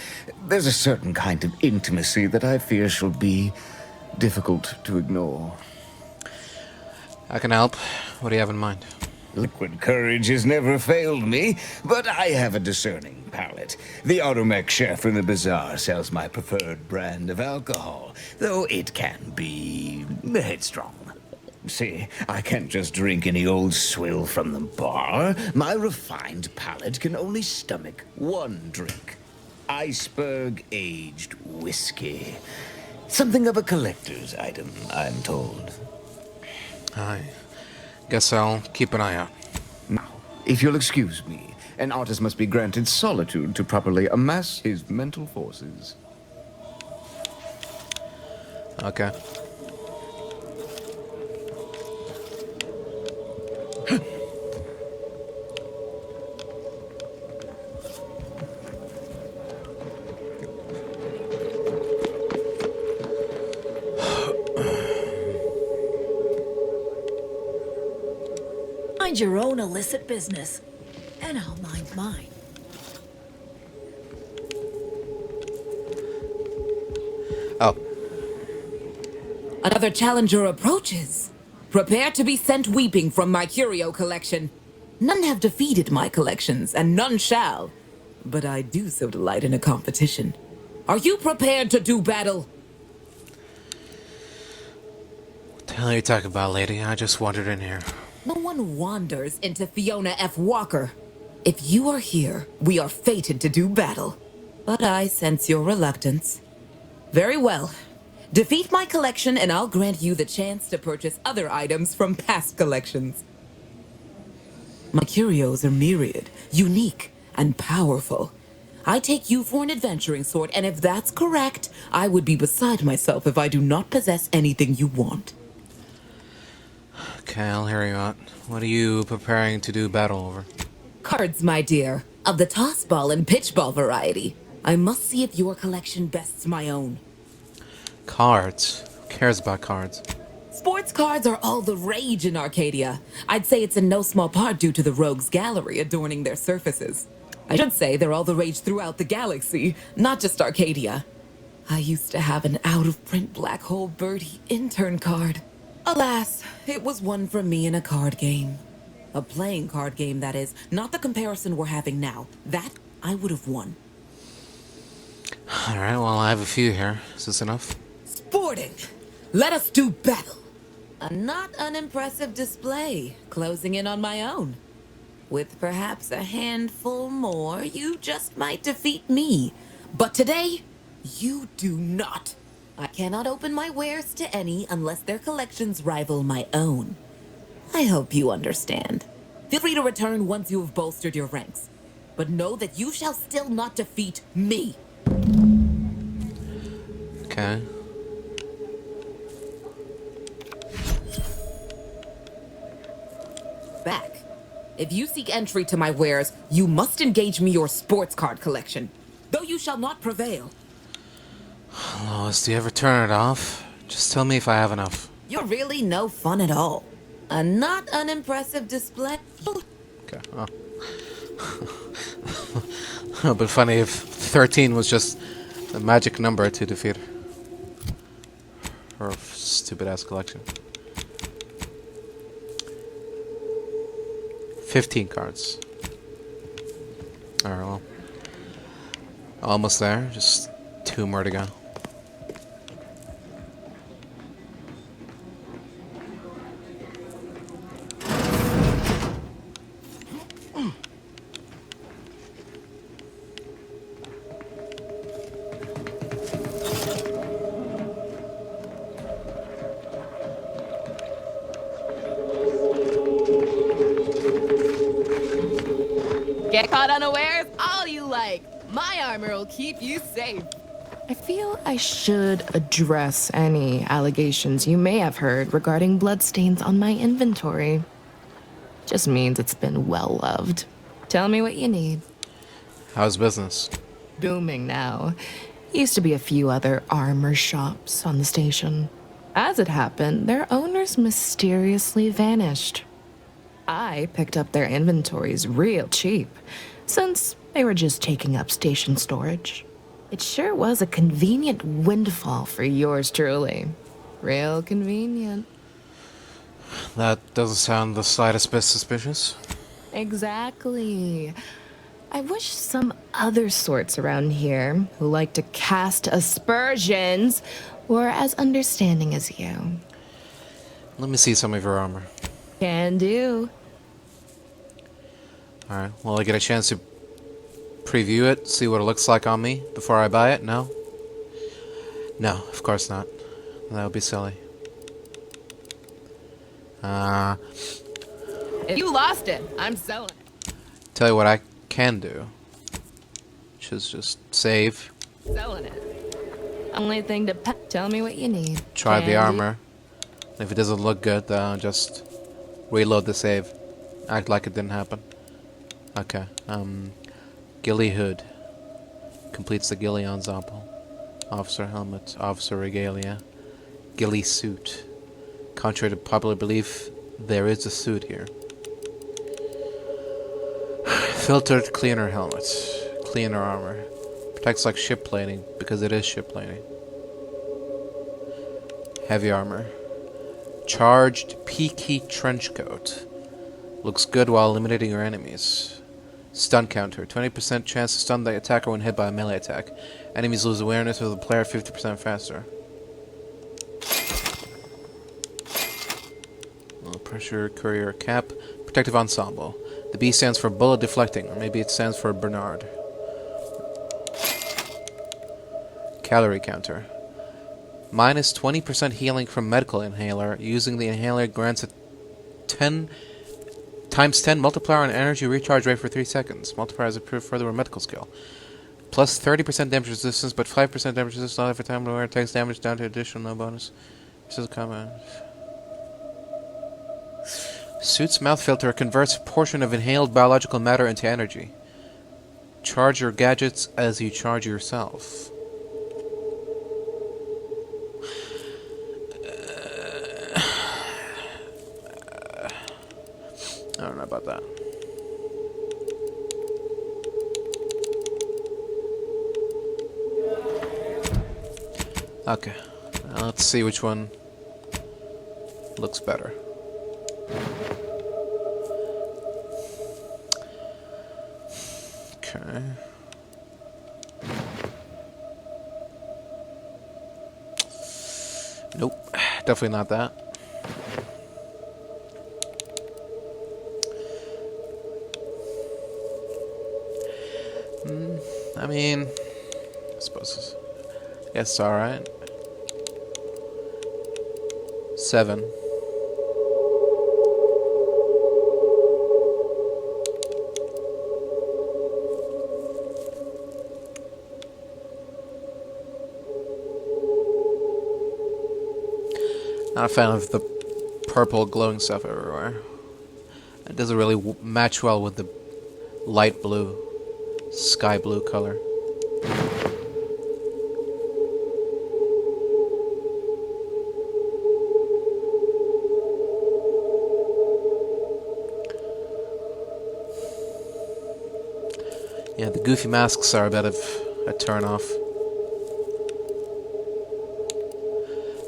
S13: There's a certain kind of intimacy that I fear shall be difficult to ignore.
S2: I can help. What do you have in mind?
S13: Liquid courage has never failed me, but I have a discerning palate. The automech chef in the bazaar sells my preferred brand of alcohol, though it can be headstrong. See, I can't just drink any old swill from the bar. My refined palate can only stomach one drink. Iceberg-aged whiskey. Something of a collector's item, I'm told.
S2: I guess I'll keep an eye out.
S13: Now, if you'll excuse me, an artist must be granted solitude to properly amass his mental forces.
S2: Okay.
S10: Mind your own illicit business, and I'll mind mine.
S2: Oh.
S14: Another challenger approaches. Prepare to be sent weeping from my curio collection. None have defeated my collections, and none shall. But I do so delight in a competition. Are you prepared to do battle?
S2: What the hell are you talking about, lady? I just wandered in here.
S14: No one wanders into Fiona F. Walker. If you are here, we are fated to do battle. But I sense your reluctance. Very well. Defeat my collection and I'll grant you the chance to purchase other items from past collections. My curios are myriad, unique, and powerful. I take you for an adventuring sort, and if that's correct, I would be beside myself if I do not possess anything you want.
S2: Okay, I'll hear you out. What are you preparing to do battle over?
S14: Cards, my dear, of the toss ball and pitch ball variety. I must see if your collection bests my own.
S2: Cards? Who cares about cards?
S14: Sports cards are all the rage in Arcadia. I'd say it's in no small part due to the rogues gallery adorning their surfaces. I should say they're all the rage throughout the galaxy, not just Arcadia. I used to have an out-of-print Black Hole Birdie intern card. Alas, it was one from me in a card game. A playing card game, that is, not the comparison we're having now. That I would have won.
S2: Alright, well, I have a few here. Is this enough?
S14: Sporting! Let us do battle! A not unimpressive display, closing in on my own. With perhaps a handful more, you just might defeat me. But today, you do not. I cannot open my wares to any unless their collections rival my own. I hope you understand. Feel free to return once you have bolstered your ranks. But know that you shall still not defeat me.
S2: Okay.
S14: Back. If you seek entry to my wares, you must engage me your sports card collection. Though you shall not prevail.
S2: Lois, do you ever turn it off? Just tell me if I have enough.
S14: You're really no fun at all. A not unimpressive display.
S2: Okay. Oh. It would be funny if 13 was just a magic number to defeat her stupid ass collection. 15 cards. Alright, well. Almost there. Just 2 more to go.
S15: Get caught unawares all you like. My armor will keep you safe. I feel I should address any allegations you may have heard regarding bloodstains on my inventory. Just means it's been well loved. Tell me what you need.
S2: How's business?
S15: Booming now. Used to be a few other armor shops on the station. As it happened, their owners mysteriously vanished. I picked up their inventories real cheap, since they were just taking up station storage. It sure was a convenient windfall for yours truly. Real convenient.
S2: That doesn't sound the slightest bit suspicious.
S15: Exactly. I wish some other sorts around here who like to cast aspersions were as understanding as you.
S2: Let me see some of your armor.
S15: Can do.
S2: Alright, will I get a chance to preview it, see what it looks like on me before I buy it? No? No, of course not. That would be silly.
S15: If you lost it, I'm selling it.
S2: Tell you what I can do. Which is just save.
S15: Selling it. Only thing to tell me what you need.
S2: Try the
S15: Can do.
S2: armor. If it doesn't look good, just reload the save. Act like it didn't happen. Okay. Ghillie hood. Completes the ghillie ensemble. Officer helmet. Officer regalia. Ghillie suit. Contrary to popular belief, there is a suit here. Filtered cleaner helmet. Cleaner armor. Protects like ship plating, because it is ship plating. Heavy armor. Charged peaky trench coat. Looks good while eliminating your enemies. Stun counter. 20% chance to stun the attacker when hit by a melee attack. Enemies lose awareness with the player 50% faster. Low pressure courier cap. Protective ensemble. The B stands for bullet deflecting, or maybe it stands for Bernard. Calorie counter. Minus 20% healing from medical inhaler. Using the inhaler grants a 10 times 10 multiplier on energy recharge rate for 3 seconds. Multiplier is improved further with medical skill. Plus 30% damage resistance, but 5% damage resistance not every time where it takes damage down to additional no bonus. This is a comment. Suit's mouth filter converts a portion of inhaled biological matter into energy. Charge your gadgets as you charge yourself. I don't know about that. Okay, now let's see which one looks better. Okay. Nope, definitely not that. I mean, I suppose it's alright. 7. Not a fan of the purple glowing stuff everywhere. It doesn't really match well with the light blue, sky blue color. Yeah, the goofy masks are a bit of a turn off.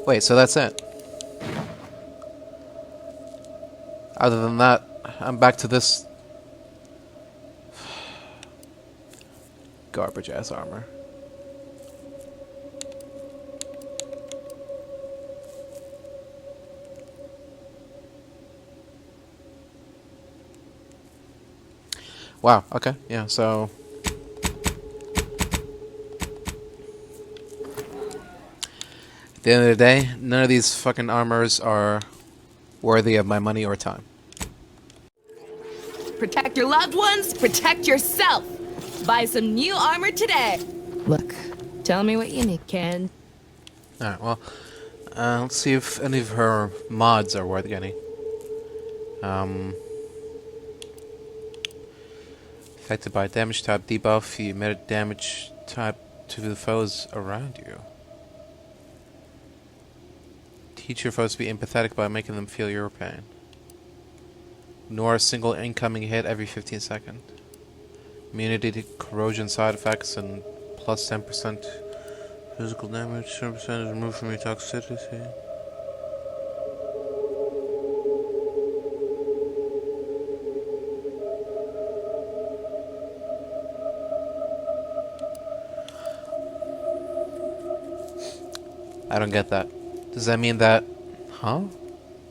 S2: Wait, so that's it. Other than that, I'm back to this garbage ass armor. Wow, okay, yeah, so at the end of the day, none of these fucking armors are worthy of my money or time.
S15: Protect your loved ones, protect yourself. Buy some new armor today. Look, tell me what you need, Ken.
S2: Alright, well, let's see if any of her mods are worth getting. Affected by damage type debuff, you emit damage type to the foes around you. Teach your foes to be empathetic by making them feel your pain. Ignore a single incoming hit every 15 seconds. Immunity to corrosion side effects and plus 10% physical damage, 10% is removed from your toxicity. I don't get that. Does that mean that... Huh?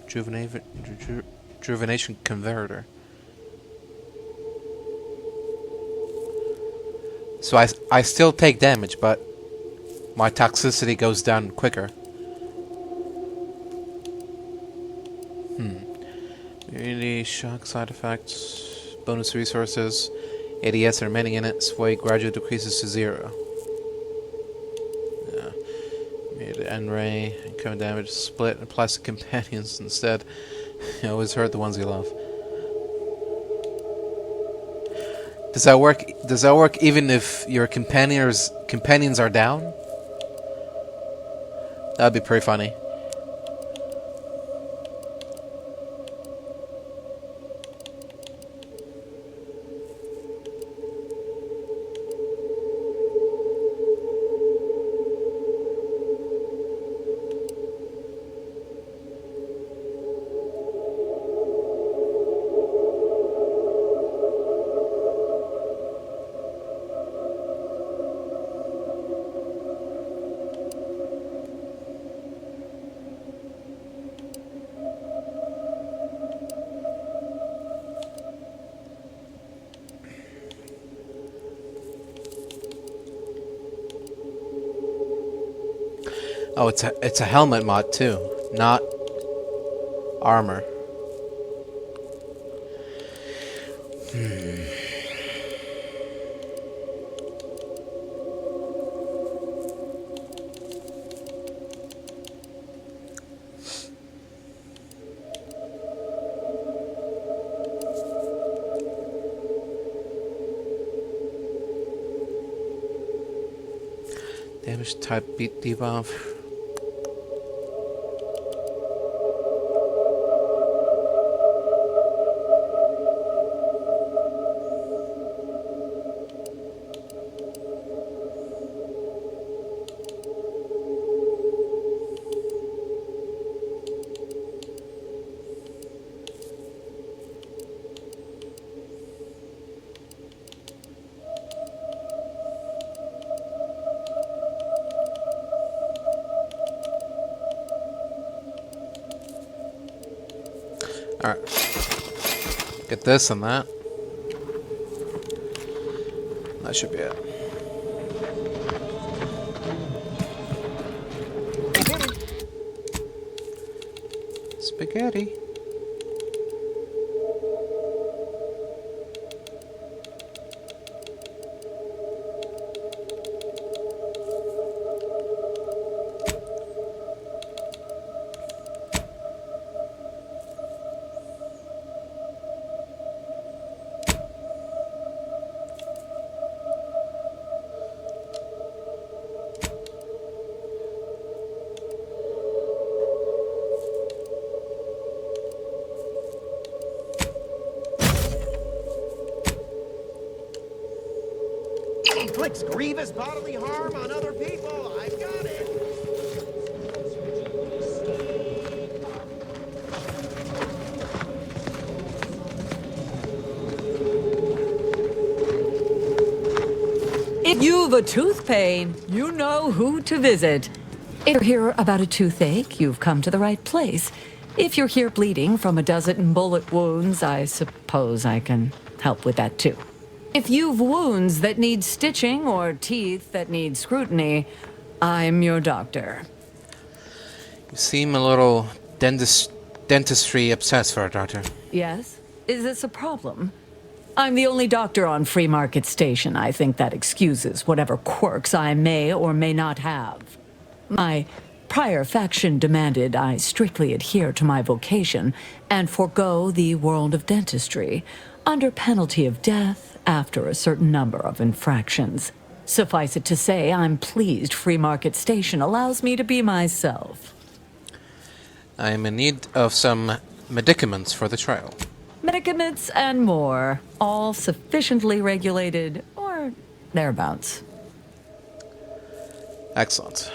S2: Rejuvenation converter. So I still take damage, but my toxicity goes down quicker. Immunity, shock side effects, bonus resources, ADS and remaining in it, sway gradually decreases to 0. N-ray, incoming damage, split, and plastic companions instead. You always hurt the ones you love. Does that work? Does that work even if your companions are down? That'd be pretty funny. Oh, it's a helmet mod too, not armor. Damage type beat debuff. Alright. Get this and that. That should be it. Spaghetti.
S11: inflicts grievous bodily harm on other people. I've got it.
S16: If you've a tooth pain, you know who to visit. If you're here about a toothache, you've come to the right place. If you're here bleeding from a dozen bullet wounds, I suppose I can help with that too. If you've wounds that need stitching or teeth that need scrutiny, I'm your doctor.
S2: You seem a little dentistry obsessed for a doctor.
S16: Yes? Is this a problem? I'm the only doctor on Free Market Station. I think that excuses whatever quirks I may or may not have. My prior faction demanded I strictly adhere to my vocation and forego the world of dentistry, under penalty of death after a certain number of infractions. Suffice it to say, I'm pleased Free Market Station allows me to be myself.
S2: I am in need of some medicaments for the trial.
S16: Medicaments and more, all sufficiently regulated, or thereabouts.
S2: Excellent.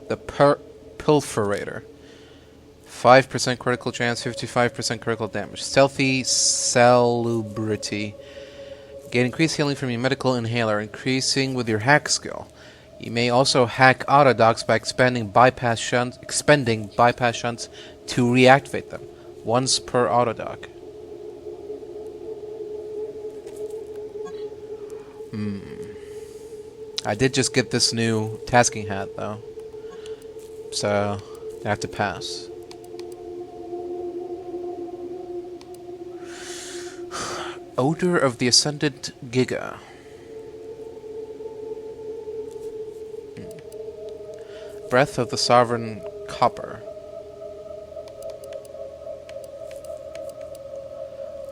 S2: The Pilferator. 5% critical chance, 55% critical damage. Stealthy Salubrity. Gain increased healing from your medical inhaler, increasing with your hack skill. You may also hack autodocs by expending bypass shunts to reactivate them. Once per autodoc. I did just get this new tasking hat, though. So, I have to pass. Odor of the Ascendant Giga. Breath of the Sovereign Copper.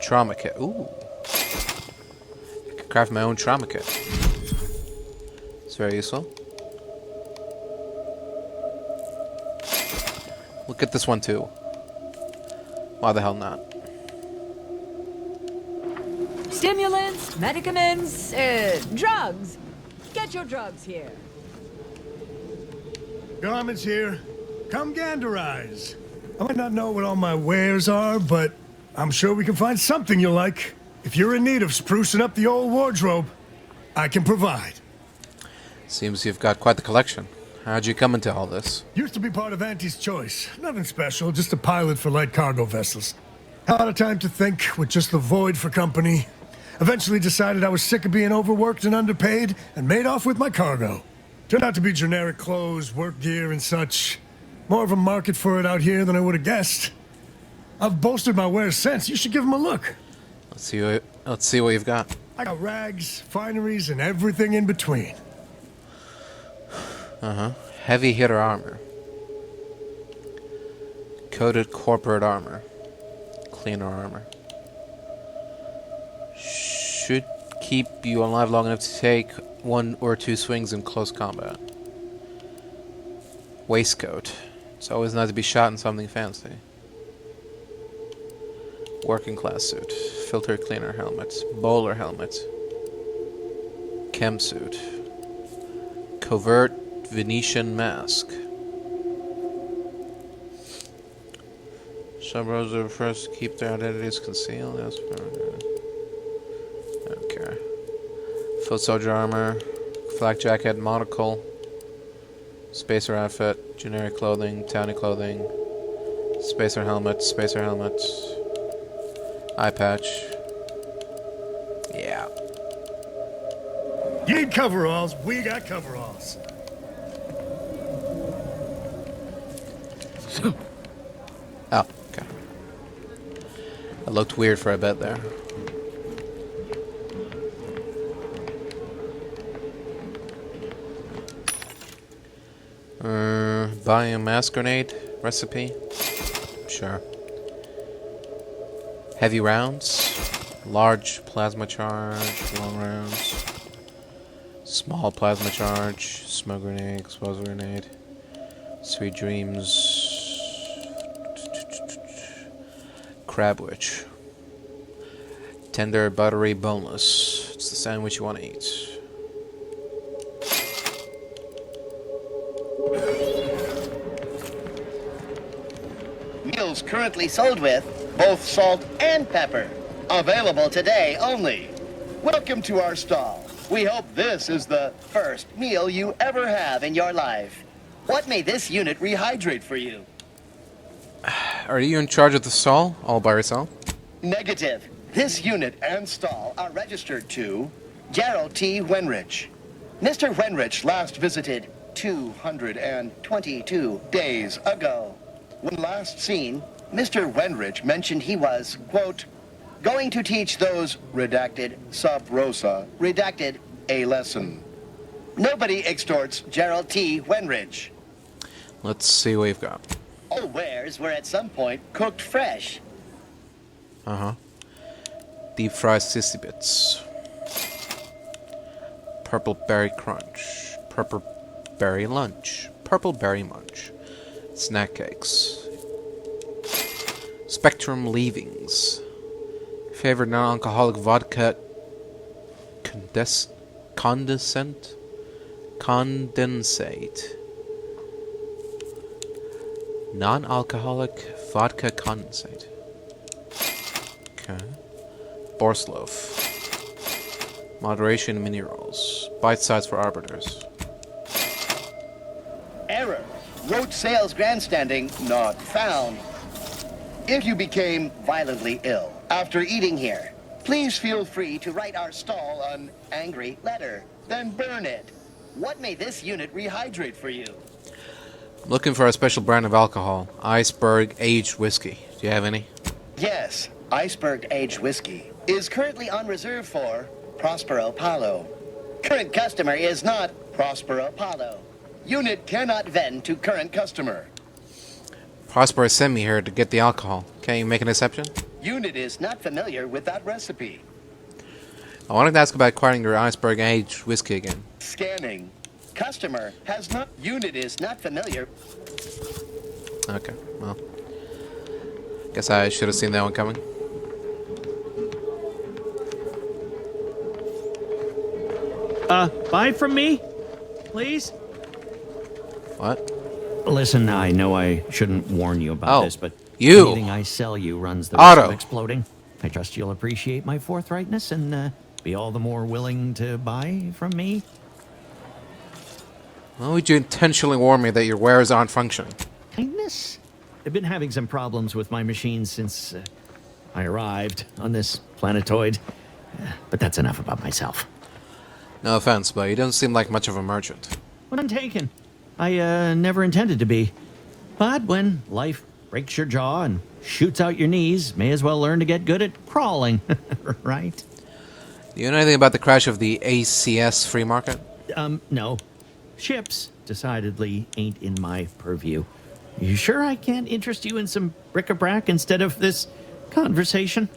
S2: Trauma kit. Ooh. I can craft my own trauma kit. It's very useful. Look at this one too. Why the hell not?
S16: Stimulants, medicaments, drugs. Get your drugs here.
S17: Garment's here. Come ganderize. I might not know what all my wares are, but I'm sure we can find something you'll like. If you're in need of sprucing up the old wardrobe, I can provide.
S2: Seems you've got quite the collection. How'd you come into all this?
S17: Used to be part of Auntie's choice. Nothing special, just a pilot for light cargo vessels. Had a lot of time to think with just the void for company. Eventually decided I was sick of being overworked and underpaid and made off with my cargo. Turned out to be generic clothes, work gear, and such. More of a market for it out here than I would have guessed. I've bolstered my wares since. You should give them a look.
S2: Let's see what you've got.
S17: I got rags, fineries, and everything in between.
S2: Heavy hitter armor. Coated corporate armor. Cleaner armor. Should keep you alive long enough to take 1 or 2 swings in close combat. Waistcoat. It's always nice to be shot in something fancy. Working class suit. Filter cleaner helmet. Bowler helmet. Chem suit. Covert Venetian mask. Subros are first to keep their identities concealed. That's okay. Foot soldier armor. Flak jacket, monocle. Spacer outfit. Generic clothing. Townie clothing. Spacer helmet. Eye patch. Yeah.
S17: You need coveralls, we got coveralls.
S2: Oh, okay. It looked weird for a bit there. Buying a mass grenade recipe? Sure. Heavy rounds, large plasma charge, long rounds, small plasma charge, smoke grenade, explosive grenade, sweet dreams, crab witch. Tender, buttery, boneless. It's the sandwich you want to eat.
S18: Meals currently sold with both salt and pepper. Available today only. Welcome to our stall. We hope this is the first meal you ever have in your life. What may this unit rehydrate for you?
S2: Are you in charge of the stall all by yourself?
S18: Negative. This unit and stall are registered to Gerald T. Wenrich. Mr. Wenrich last visited 222 days ago. When last seen, Mr. Wenrich mentioned he was, quote, going to teach those, redacted, sub rosa, redacted, a lesson. Nobody extorts Gerald T. Wenrich.
S2: Let's see what we've got.
S18: All wares were at some point cooked fresh.
S2: Deep fried sissy bits. Purple berry crunch. Purple berry lunch. Purple berry munch. Snack cakes. Spectrum leavings. Favorite non-alcoholic vodka condensate. Non-alcoholic vodka condensate. Okay. Boar's loaf. Moderation mini rolls. Bite size for arbiters.
S18: Error. Rote sales grandstanding not found. If you became violently ill after eating here, please feel free to write our stall an angry letter, then burn it. What may this unit rehydrate for you?
S2: I'm looking for a special brand of alcohol. Iceberg aged whiskey. Do you have any?
S18: Yes, Iceberg Aged Whiskey is currently on reserve for Prospero Paulo. Current customer is not Prospero Paulo. Unit cannot vend to current customer.
S2: Prosper sent me here to get the alcohol. Can you make an exception?
S18: Unit is not familiar with that recipe.
S2: I wanted to ask about acquiring your Iceberg aged whiskey again.
S18: Scanning. Customer has not. Unit is not familiar.
S2: Okay, well. Guess I should have seen that one coming.
S19: Buy from me? Please?
S2: What?
S19: Listen, I know I shouldn't warn you about this, but
S2: you.
S19: anything I sell you runs the
S2: Otto.
S19: risk of exploding. I trust you'll appreciate my forthrightness and be all the more willing to buy from me.
S2: Why would you intentionally warn me that your wares aren't functioning?
S19: Kindness? I've been having some problems with my machines since I arrived on this planetoid. But that's enough about myself.
S2: No offense, but you don't seem like much of a merchant.
S19: What I'm taken. I never intended to be. But when life breaks your jaw and shoots out your knees, may as well learn to get good at crawling, right?
S2: Do you know anything about the crash of the ACS free market?
S19: No. Ships decidedly ain't in my purview. You sure I can't interest you in some bric-a-brac instead of this conversation?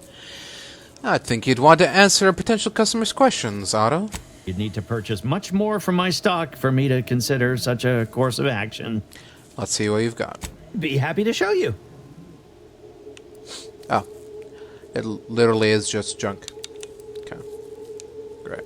S2: I think you'd want to answer a potential customer's questions, Otto.
S19: You'd need to purchase much more from my stock for me to consider such a course of action.
S2: Let's see what you've got.
S19: Be happy to show you.
S2: Oh. It literally is just junk. Okay. Great.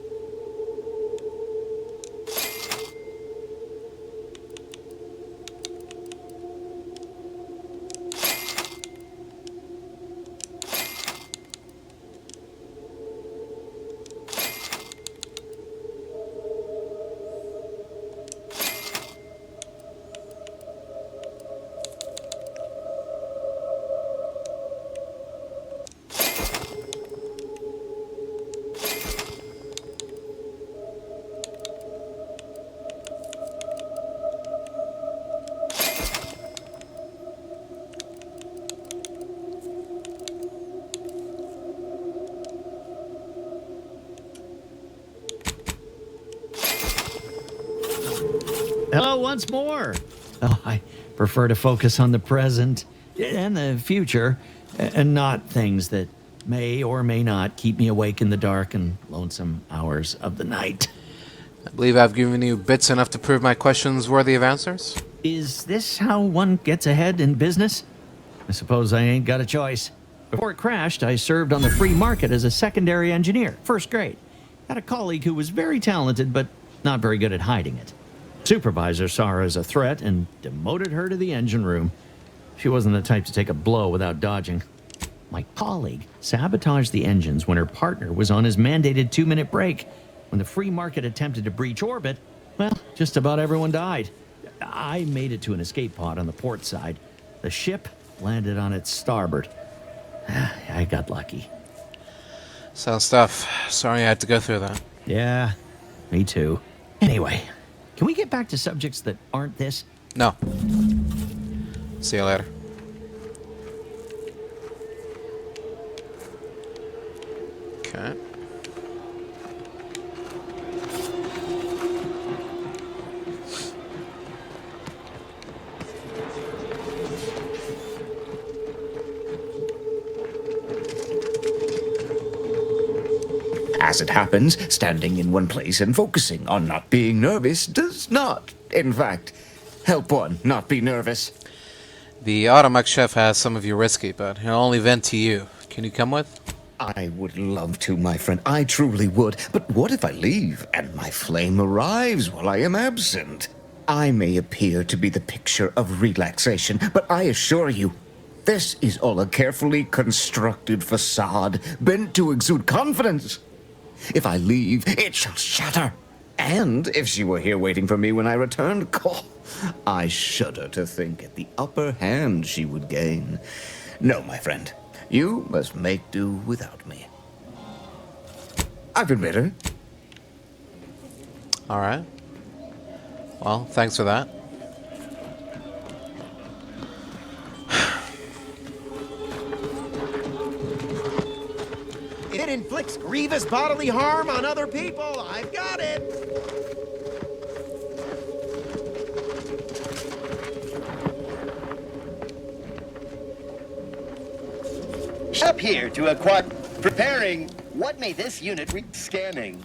S19: Hello once more. Oh, I prefer to focus on the present and the future, and not things that may or may not keep me awake in the dark and lonesome hours of the night.
S2: I believe I've given you bits enough to prove my questions worthy of answers.
S19: Is this how one gets ahead in business? I suppose I ain't got a choice. Before it crashed, I served on the free market as a secondary engineer, first grade. Had a colleague who was very talented, but not very good at hiding it. Supervisor saw her as a threat and demoted her to the engine room. She wasn't the type to take a blow without dodging. My colleague sabotaged the engines when her partner was on his mandated 2-minute break. When the free market attempted to breach orbit, well, just about everyone died. I made it to an escape pod on the port side. The ship landed on its starboard. I got lucky.
S2: Sounds tough. Sorry I had to go through that.
S19: Yeah, me too. Anyway, can we get back to subjects that aren't this?
S2: No. See you later. Okay.
S13: As it happens, standing in one place and focusing on not being nervous does not, in fact, help one not be nervous.
S2: The Automech chef has some of you risky, but he'll only vent to you. Can you come with?
S13: I would love to, my friend. I truly would. But what if I leave and my flame arrives while I am absent? I may appear to be the picture of relaxation, but I assure you, this is all a carefully constructed facade bent to exude confidence. If I leave, it shall shatter. And if she were here waiting for me when I returned, I shudder to think at the upper hand she would gain. No, my friend, you must make do without me. I've been better.
S2: Alright. Well, thanks for that.
S11: It inflicts grievous bodily harm on other people. I've got it.
S18: Up here to acquire. Preparing. What may this unit read? Scanning.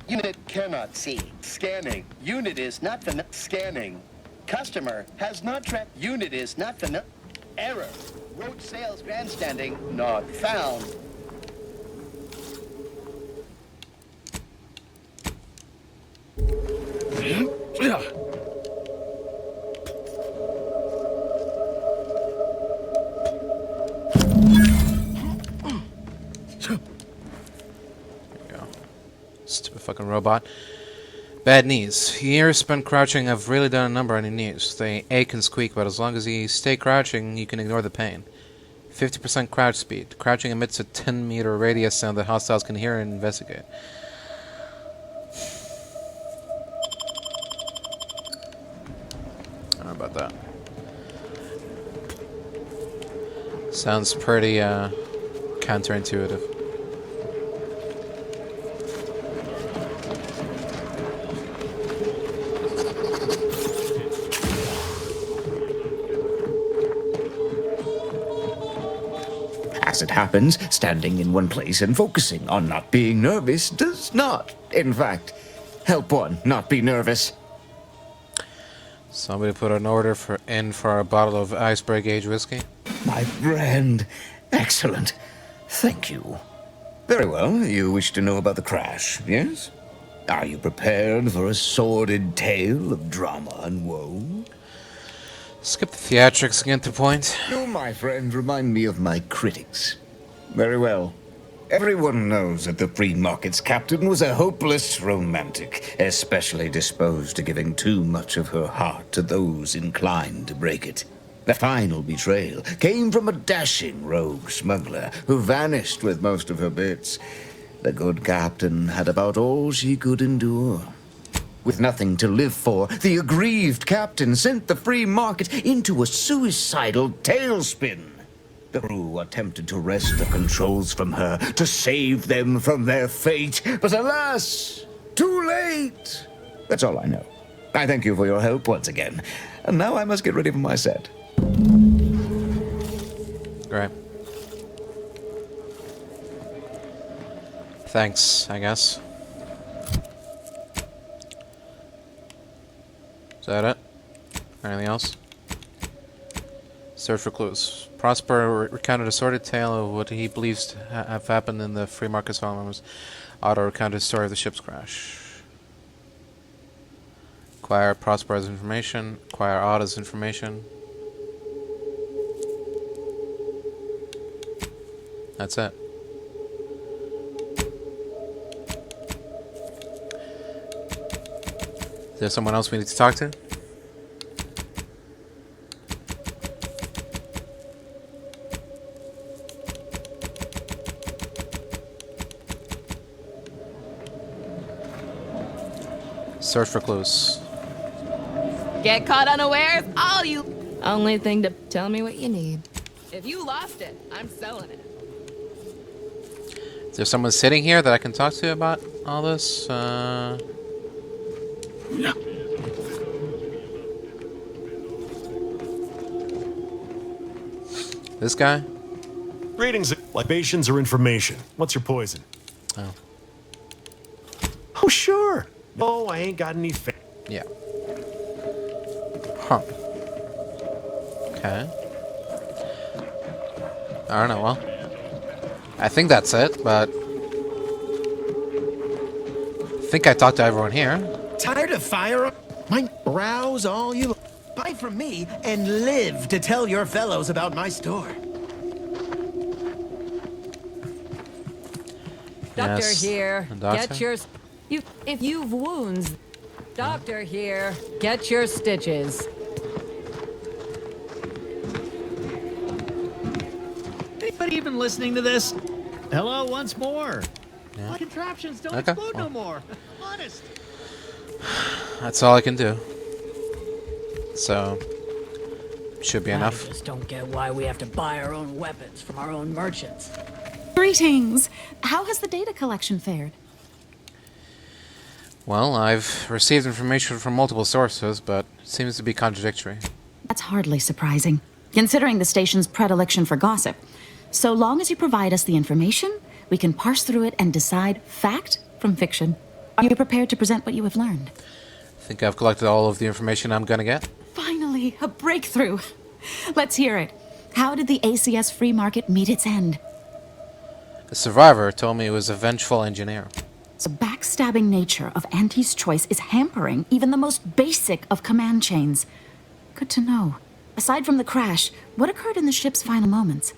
S18: Unit cannot see. Scanning. Unit is not familiar. Scanning. Customer has not tracked. Unit is not familiar. Error. Road sales grandstanding not found.
S2: Stupid fucking robot. Bad knees. Years spent crouching have really done a number on your knees. They ache and squeak, but as long as you stay crouching, you can ignore the pain. 50% crouch speed. Crouching emits a 10-meter radius sound that hostiles can hear and investigate. I don't know about that. Sounds pretty counterintuitive.
S13: As it happens, standing in one place and focusing on not being nervous does not, in fact, help one not be nervous.
S2: Somebody put an order in for a bottle of iceberg aged whiskey.
S13: My friend, excellent. Thank you. Very well, you wish to know about the crash, yes? Are you prepared for a sordid tale of drama and woe?
S2: Skip the theatrics and get to the point.
S13: You, my friend, remind me of my critics. Very well. Everyone knows that the free market's captain was a hopeless romantic, especially disposed to giving too much of her heart to those inclined to break it. The final betrayal came from a dashing rogue smuggler who vanished with most of her bits. The good captain had about all she could endure. With nothing to live for, the aggrieved captain sent the free market into a suicidal tailspin. The crew attempted to wrest the controls from her to save them from their fate, but alas, too late. That's all I know. I thank you for your help once again, and now I must get ready for my set.
S2: Great. Thanks, I guess. Is that it? Anything else? Search for clues. Prosper recounted a sordid tale of what he believes to have happened in the free market farmers. Otto recounted the story of the ship's crash. Acquire Prosper's information. Acquire Otto's information. That's it. Is there someone else we need to talk to? Search for clues.
S15: Get caught unawares? All you... Only thing to tell me what you need. If you lost it, I'm selling it.
S2: Is there someone sitting here that I can talk to about all this? This guy?
S3: Greetings, libations or information. What's your poison?
S2: Oh.
S3: Oh, sure. No, I ain't got any
S2: Yeah. Huh. Okay. I don't know, well. I think that's it, but... I think I talked to everyone here.
S11: Tired of fire? Mind browse all you buy from me and live to tell your fellows about my store.
S16: Doctor
S2: Yes.
S16: here.
S2: Doctor?
S16: Get your... if you've wounds... Doctor here. Get your stitches.
S19: Anybody even listening to this? Hello, once more.
S2: Yeah.
S19: My contraptions don't
S2: Okay,
S19: explode
S2: well.
S19: no more. Honest.
S2: That's all I can do. So... Should be enough.
S16: I just don't get why we have to buy our own weapons from our own merchants.
S9: Greetings. How has the data collection fared?
S2: Well, I've received information from multiple sources, but it seems to be contradictory.
S9: That's hardly surprising, considering the station's predilection for gossip. So long as you provide us the information, we can parse through it and decide fact from fiction. Are you prepared to present what you have learned?
S2: I think I've collected all of the information I'm gonna get.
S9: Finally, a breakthrough. Let's hear it. How did the ACS free market meet its end?
S2: The survivor told me he was a vengeful engineer.
S9: The backstabbing nature of Auntie's choice is hampering even the most basic of command chains. Good to know. Aside from the crash, what occurred in the ship's final moments?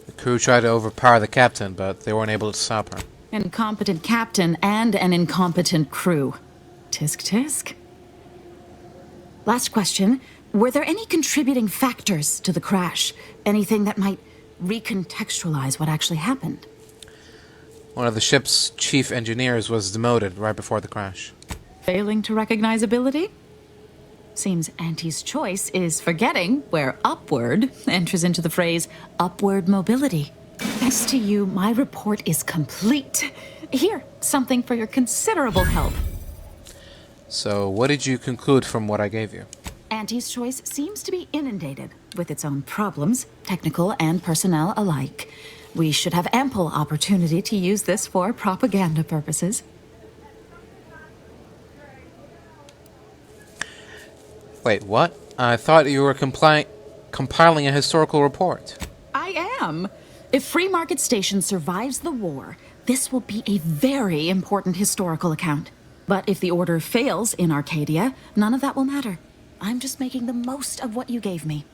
S2: The crew tried to overpower the captain, but they weren't able to stop her.
S9: Incompetent captain and an incompetent crew. Tisk tisk. Last question. Were there any contributing factors to the crash? Anything that might recontextualize what actually happened?
S2: One of the ship's chief engineers was demoted right before the crash.
S9: Failing to recognize ability? Seems Auntie's choice is forgetting where upward enters into the phrase upward mobility. Thanks to you, my report is complete. Here, something for your considerable help.
S2: So, what did you conclude from what I gave you?
S9: Auntie's choice seems to be inundated with its own problems, technical and personnel alike. We should have ample opportunity to use this for propaganda purposes.
S2: Wait, what? I thought you were compiling a historical report.
S9: I am. If Free Market Station survives the war, this will be a very important historical account. But if the order fails in Arcadia, none of that will matter. I'm just making the most of what you gave me.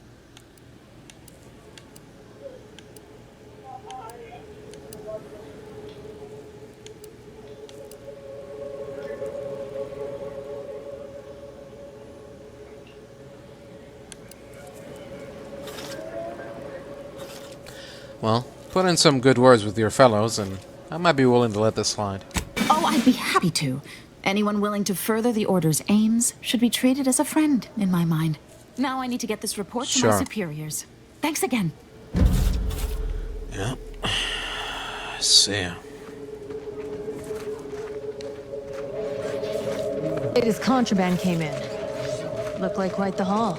S2: Well, put in some good words with your fellows, and I might be willing to let this slide.
S9: Oh, I'd be happy to. Anyone willing to further the Order's aims should be treated as a friend, in my mind. Now I need to get this report to my superiors. Thanks again.
S2: Yeah. See ya.
S10: Latest contraband came in. Looked like quite the haul.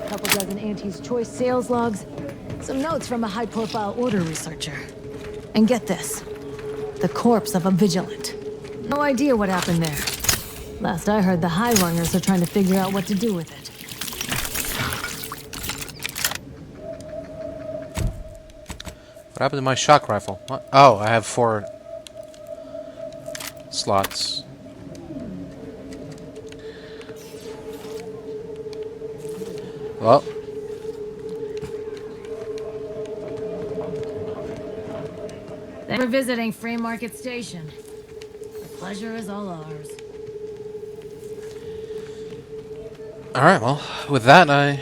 S10: Couple dozen Auntie's Choice sales logs, some notes from a high-profile order researcher. And get this, the corpse of a vigilant. No idea what happened there. Last I heard, the high runners are trying to figure out what to do with it.
S2: What happened to my shock rifle? What? Oh, I have 4 slots. Well.
S10: Thanks for visiting Free Market Station. The pleasure is all ours.
S2: Alright, well, with that, I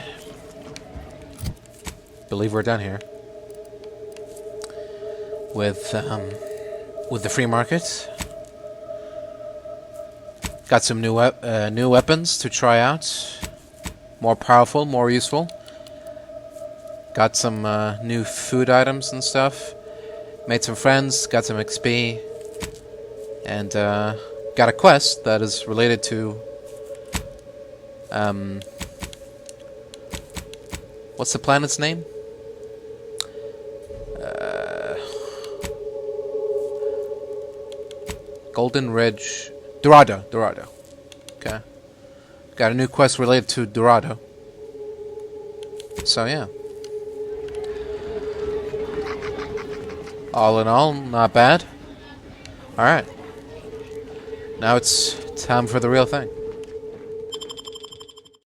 S2: believe we're done here. With the free market. Got some new weapons to try out. More powerful, more useful. Got some new food items and stuff. Made some friends, got some XP. And got a quest that is related to what's the planet's name? Golden Ridge, Dorado. Okay, got a new quest related to Dorado. So yeah, all in all, not bad. All right, now it's time for the real thing.